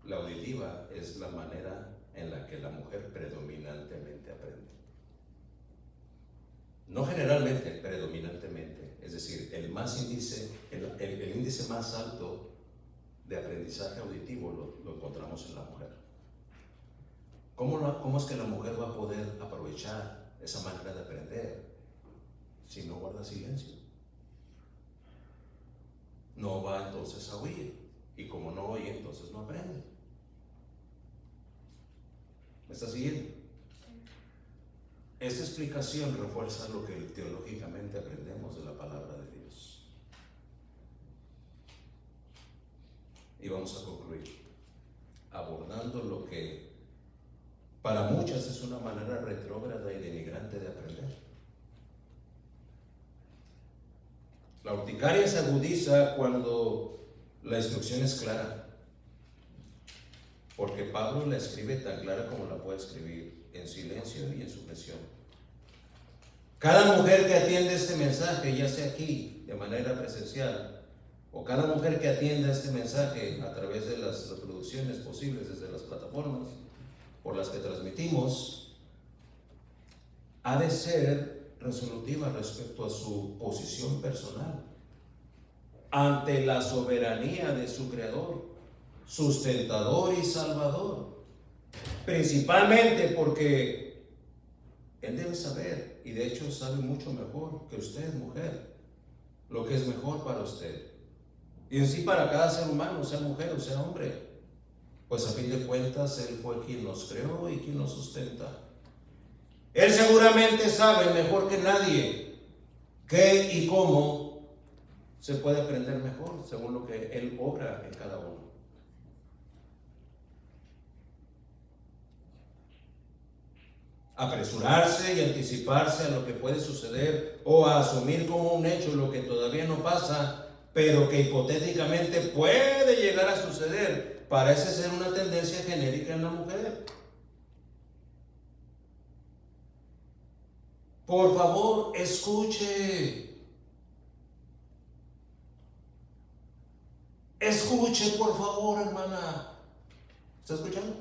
la auditiva es la manera en la que la mujer predominantemente aprende. No generalmente, predominantemente. Es decir, el índice más alto de aprendizaje auditivo lo encontramos en la mujer. ¿Cómo es que la mujer va a poder aprovechar esa manera de aprender si no guarda silencio? No va entonces a oír, y como no oye, entonces no aprende. ¿Me está siguiendo? Esta explicación refuerza lo que teológicamente aprendemos de la palabra de Dios. Y vamos a concluir abordando lo que para muchas es una manera retrógrada y denigrante de aprender. La urticaria se agudiza cuando la instrucción es clara, porque Pablo la escribe tan clara como la puede escribir, en silencio y en sujeción. Cada mujer que atiende este mensaje, ya sea aquí de manera presencial, o cada mujer que atienda este mensaje a través de las reproducciones posibles desde las plataformas por las que transmitimos, ha de ser resolutiva respecto a su posición personal ante la soberanía de su Creador, sustentador y salvador, principalmente porque Él debe saber, y de hecho sabe mucho mejor que usted, mujer, lo que es mejor para usted, y en sí para cada ser humano, sea mujer o sea hombre, pues a fin de cuentas Él fue quien nos creó y quien nos sustenta. Él seguramente sabe mejor que nadie qué y cómo se puede aprender mejor según lo que Él obra en cada uno. Apresurarse y anticiparse a lo que puede suceder o a asumir como un hecho lo que todavía no pasa, pero que hipotéticamente puede llegar a suceder, parece ser una tendencia genérica en la mujer. Por favor, escuche. Escuche, por favor, hermana. ¿Está escuchando?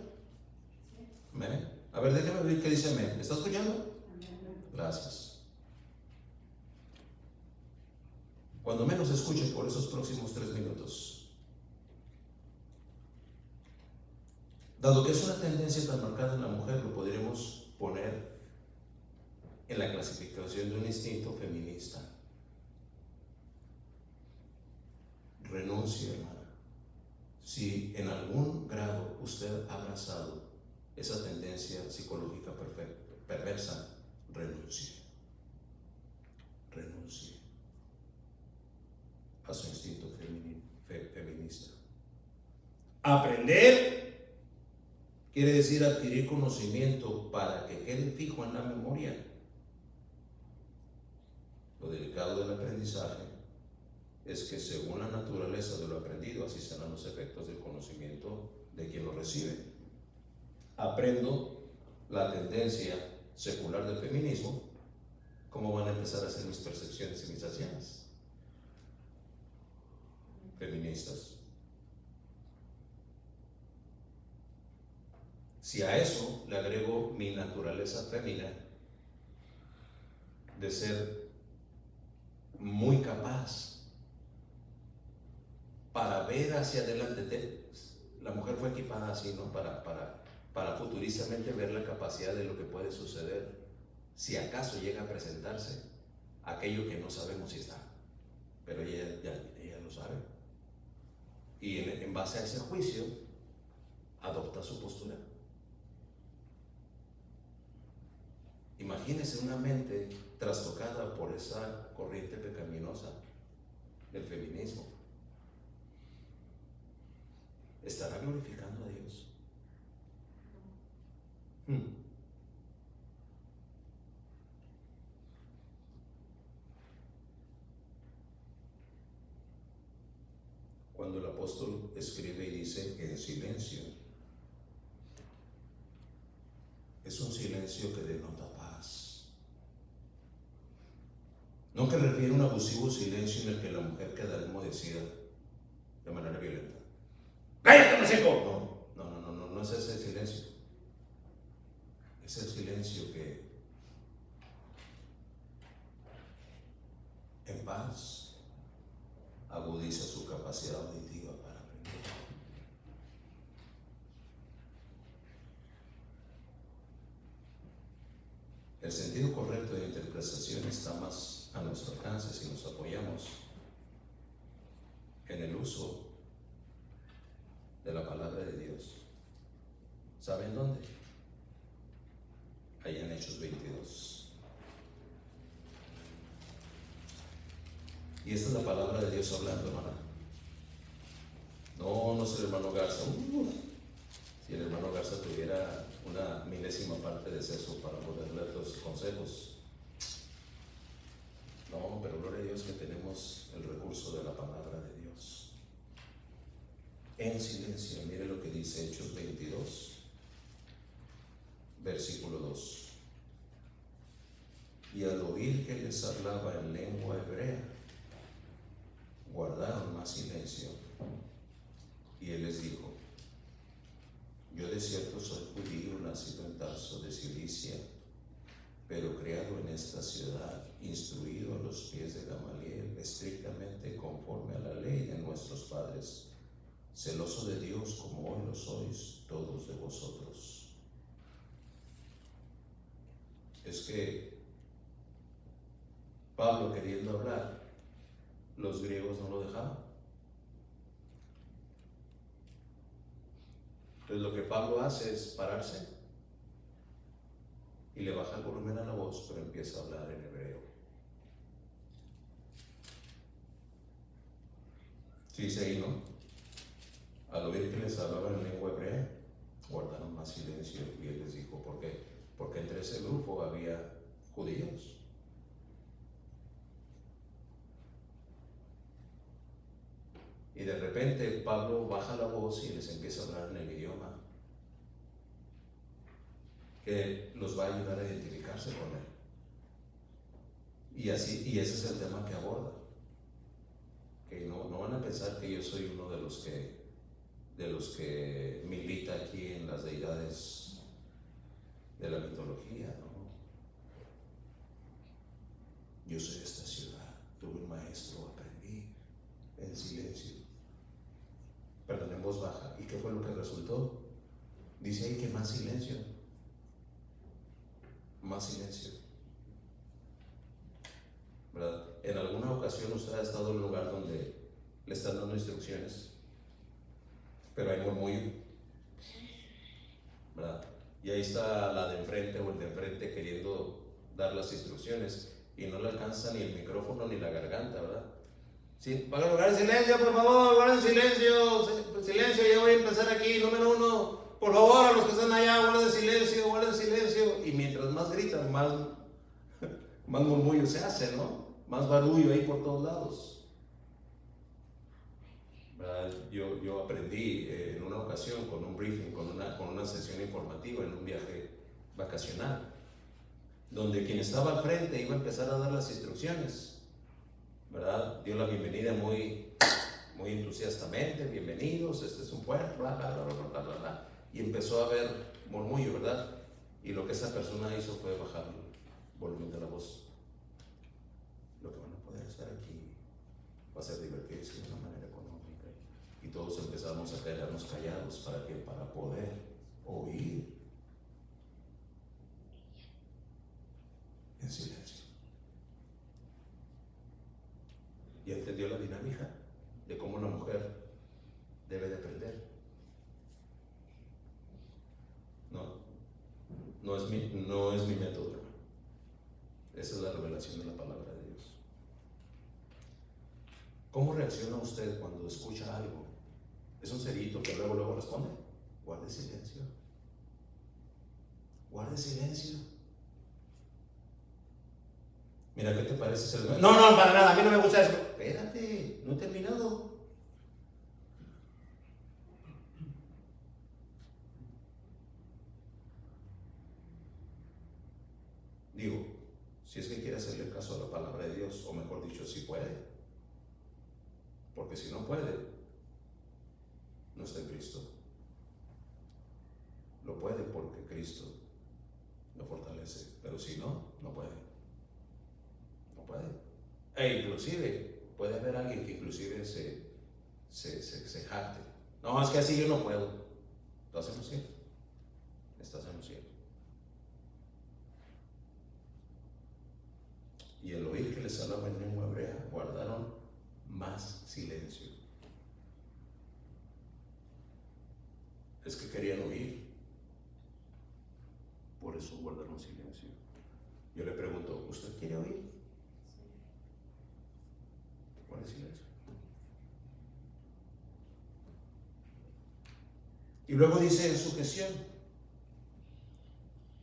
¿Me? A ver, déjeme ver qué dice amén. ¿Está escuchando? Gracias. Cuando menos escuche por esos próximos 3 minutos. Dado que es una tendencia tan marcada en la mujer, lo podríamos poner en la clasificación de un instinto feminista. Renuncie, hermana. Si en algún grado usted ha abrazado esa tendencia psicológica perversa, renuncie. Renuncie a su instinto feminista. Aprender quiere decir adquirir conocimiento para que quede fijo en la memoria. Lo delicado del aprendizaje es que según la naturaleza de lo aprendido, así serán los efectos del conocimiento de quien lo recibe. Aprendo la tendencia secular del feminismo, ¿cómo van a empezar a ser mis percepciones y mis acciones feministas? Si a eso le agrego mi naturaleza fémina de ser muy capaz ver hacia adelante. La mujer fue equipada así, ¿no? Para futuristamente ver la capacidad de lo que puede suceder si acaso llega a presentarse aquello que no sabemos si está. Pero ella lo sabe. Y en base a ese juicio, adopta su postura. Imagínese una mente trastocada por esa corriente pecaminosa del feminismo. ¿Estará glorificando a Dios? Cuando el apóstol escribe y dice en silencio, es un silencio que denota paz. No que refiere a un abusivo silencio en el que la mujer queda enmudecida de manera violenta. ¡Cállate, hocico! No es ese silencio. Es el silencio que en paz agudiza su capacidad auditiva para aprender. El sentido correcto de interpretación está más a nuestro alcance si nos apoyamos en el uso de la palabra de Dios. ¿Saben dónde? Allá en Hechos 22. Y esta es la palabra de Dios hablando, hermana. No es el hermano Garza. Si el hermano Garza tuviera una milésima parte de sexo para poder dar los consejos. No, pero gloria a Dios que tenemos el recurso de la palabra de Dios. En silencio, mire lo que dice Hechos 22, versículo 2. Y al oír que les hablaba en lengua hebrea, guardaron más silencio. Y él les dijo: yo de cierto soy judío, nacido en Tarso de Cilicia, pero criado en esta ciudad, instruido a los pies de Gamaliel, estrictamente conforme a la ley de nuestros padres, celoso de Dios como hoy lo sois todos de vosotros. Es que Pablo, queriendo hablar, los griegos no lo dejaban. Entonces lo que Pablo hace es pararse y le baja el volumen a la voz, pero empieza a hablar en hebreo. Sí, dice ahí, ¿no? Al oír que les hablaba en lengua hebrea, guardaron más silencio. Y él les dijo: ¿por qué? Porque entre ese grupo había judíos. Y de repente Pablo baja la voz y les empieza a hablar en el idioma que los va a ayudar a identificarse con él. Y ese es el tema que aborda. Que no van a pensar que yo soy uno de los que milita aquí en las deidades de la mitología, ¿no? Yo soy de esta ciudad, tuve un maestro, aprendí en silencio, perdón, en voz baja. ¿Y qué fue lo que resultó? Dice ahí que más silencio. Más silencio. ¿Verdad? En alguna ocasión usted ha estado en un lugar donde le están dando instrucciones, pero hay murmullo, ¿verdad? Y ahí está la de enfrente o el de enfrente queriendo dar las instrucciones y no le alcanza ni el micrófono ni la garganta, ¿verdad? Sí, van a guardar silencio, por favor, guarden silencio, silencio, ya voy a empezar aquí, número 1. Por favor, a los que están allá, guarden silencio, guarden silencio. Y mientras más gritan, más murmullo se hace, ¿no? Más barullo ahí por todos lados. Yo aprendí en una ocasión con un briefing, con una sesión informativa en un viaje vacacional, donde quien estaba al frente iba a empezar a dar las instrucciones, ¿verdad? Dio la bienvenida muy entusiastamente: bienvenidos, este es un puerto, bla, bla, bla, bla, bla, bla. Y empezó a haber murmullo, ¿verdad? Y lo que esa persona hizo fue bajar el volumen de la voz. Lo que van a poder hacer aquí va a ser divertirse de una manera económica y todos empezamos a quedarnos callados. ¿Para qué? Para poder oír en silencio. Y entendió la dinámica de cómo una mujer debe de aprender. No es mi método. Esa es la revelación de la palabra de Dios. ¿Cómo reacciona usted cuando escucha algo? ¿Es un cerito que luego responde? Guarde silencio. Guarde silencio. Mira, ¿qué te parece ser? No, para nada, a mí no me gusta eso. Espérate, no he terminado. Digo, si es que quiere hacerle caso a la palabra de Dios, o mejor dicho, si puede. Porque si no puede, no está en Cristo. Lo puede porque Cristo lo fortalece, pero si no, no puede. No puede. E inclusive, puede haber alguien que inclusive se jacte. No, es que así yo no puedo. Estás en lo cierto. Estás en lo cierto. Y el oír que les hablaba en lengua hebrea, guardaron más silencio. Es que querían oír, por eso guardaron silencio. Yo le pregunto, ¿usted quiere oír? Guarde silencio. Y luego dice en sujeción.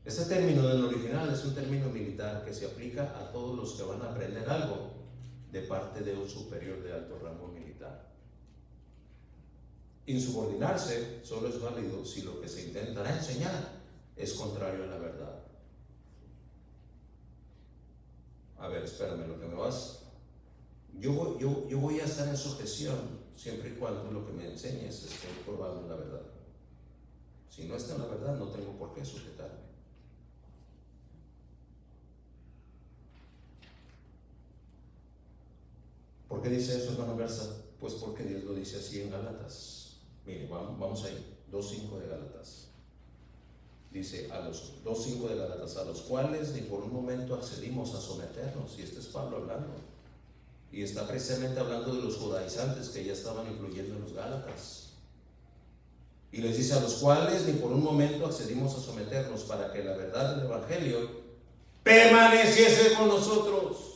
Este término del original es un término militar que se aplica a todos los que van a aprender algo de parte de un superior de alto rango militar. Insubordinarse solo es válido si lo que se intentará enseñar es contrario a la verdad. A ver, espérame, lo que me vas... Yo voy a estar en sujeción siempre y cuando lo que me enseñes esté probado en la verdad. Si no está en la verdad, no tengo por qué sujetarme. ¿Por qué dice eso, hermano Garza? Pues porque Dios lo dice así en Gálatas. Mire, vamos ahí, 2.5 de Gálatas. Dice a los 2.5 de Gálatas, a los cuales ni por un momento accedimos a someternos. Y este es Pablo hablando. Y está precisamente hablando de los judaizantes que ya estaban influyendo en los Gálatas. Y les dice a los cuales ni por un momento accedimos a someternos para que la verdad del Evangelio permaneciese con nosotros.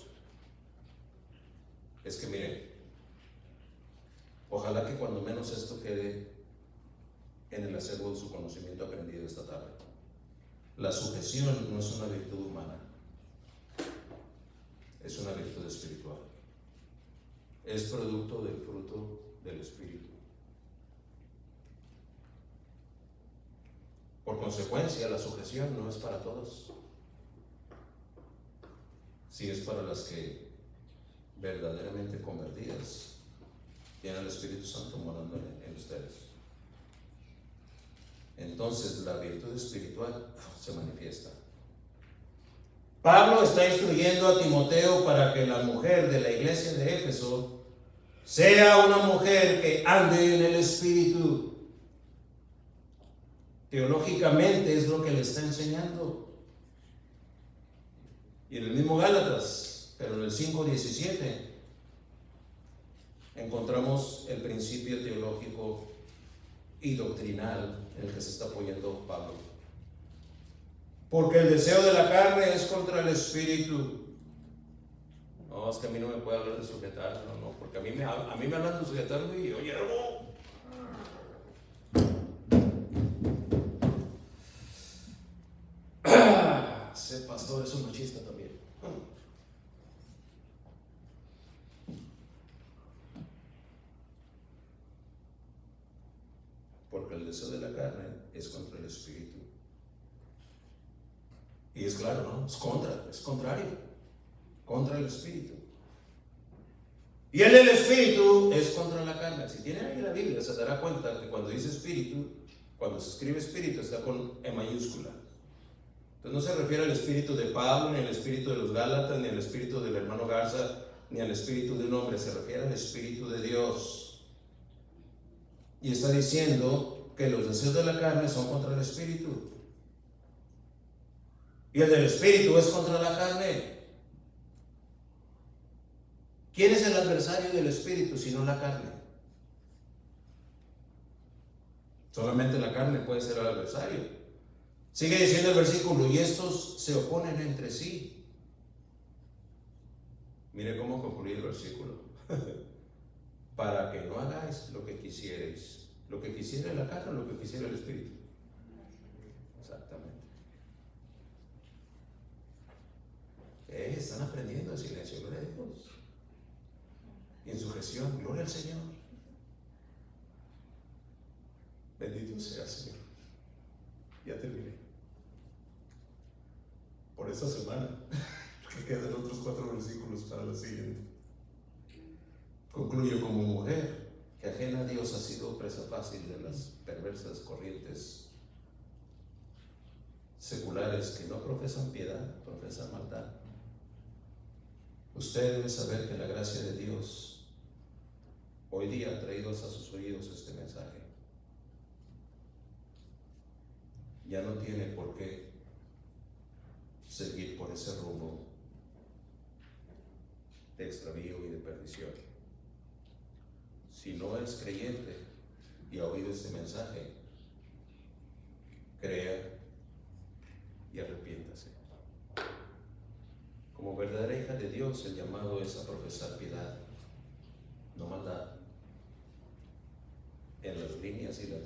Es que miren, ojalá que cuando menos esto quede en el acervo de su conocimiento aprendido esta tarde. La sujeción no es una virtud humana, es una virtud espiritual. Es producto del fruto del Espíritu. Por consecuencia, la sujeción no es para todos. Sí es para las que verdaderamente convertidas tienen al Espíritu Santo morando en ustedes. Entonces la virtud espiritual se manifiesta. Pablo está instruyendo a Timoteo para que la mujer de la iglesia de Éfeso sea una mujer que ande en el Espíritu. Teológicamente es lo que le está enseñando. Y en el mismo Gálatas, pero en el 5:17, encontramos el principio teológico y doctrinal en el que se está apoyando Pablo. Porque el deseo de la carne es contra el Espíritu. No, es que a mí no me puede hablar de sujetar, no, porque a mí me hablan de sujetarme y oye, hermano. Ser pastor es un machista también. Porque el deseo de la carne es contra el Espíritu. Y es claro, ¿no? Es contrario, contra el Espíritu. Y el Espíritu es contra la carne. Si tiene ahí la Biblia, se dará cuenta que cuando dice Espíritu, cuando se escribe Espíritu, está con E mayúscula. Entonces no se refiere al espíritu de Pablo, ni al espíritu de los Gálatas, ni al espíritu del hermano Garza, ni al espíritu de un hombre. Se refiere al Espíritu de Dios. Y está diciendo que los deseos de la carne son contra el espíritu. Y el del espíritu es contra la carne. ¿Quién es el adversario del espíritu sino la carne? Solamente la carne puede ser el adversario. Sigue diciendo el versículo, y estos se oponen entre sí. Mire cómo concluye el versículo. Para que no hagáis lo que quisierais. Lo que quisiera la carne o lo que quisiera el espíritu. Exactamente. Están aprendiendo en silencio, gloria a Dios. Y en sujeción, gloria al Señor. Bendito sea, Señor. Ya terminé. Por esta semana, que quedan otros 4 versículos para la siguiente. Concluyo como mujer que ajena a Dios ha sido presa fácil de las perversas corrientes seculares que no profesan piedad, profesan maldad. Usted debe saber que la gracia de Dios hoy día ha traído hasta sus oídos este mensaje. Ya no tiene por qué seguir por ese rumbo de extravío y de perdición. Si no es creyente y ha oído este mensaje, crea y arrepiéntase. Como verdadera hija de Dios, el llamado es a profesar piedad, no maldad, en las líneas y las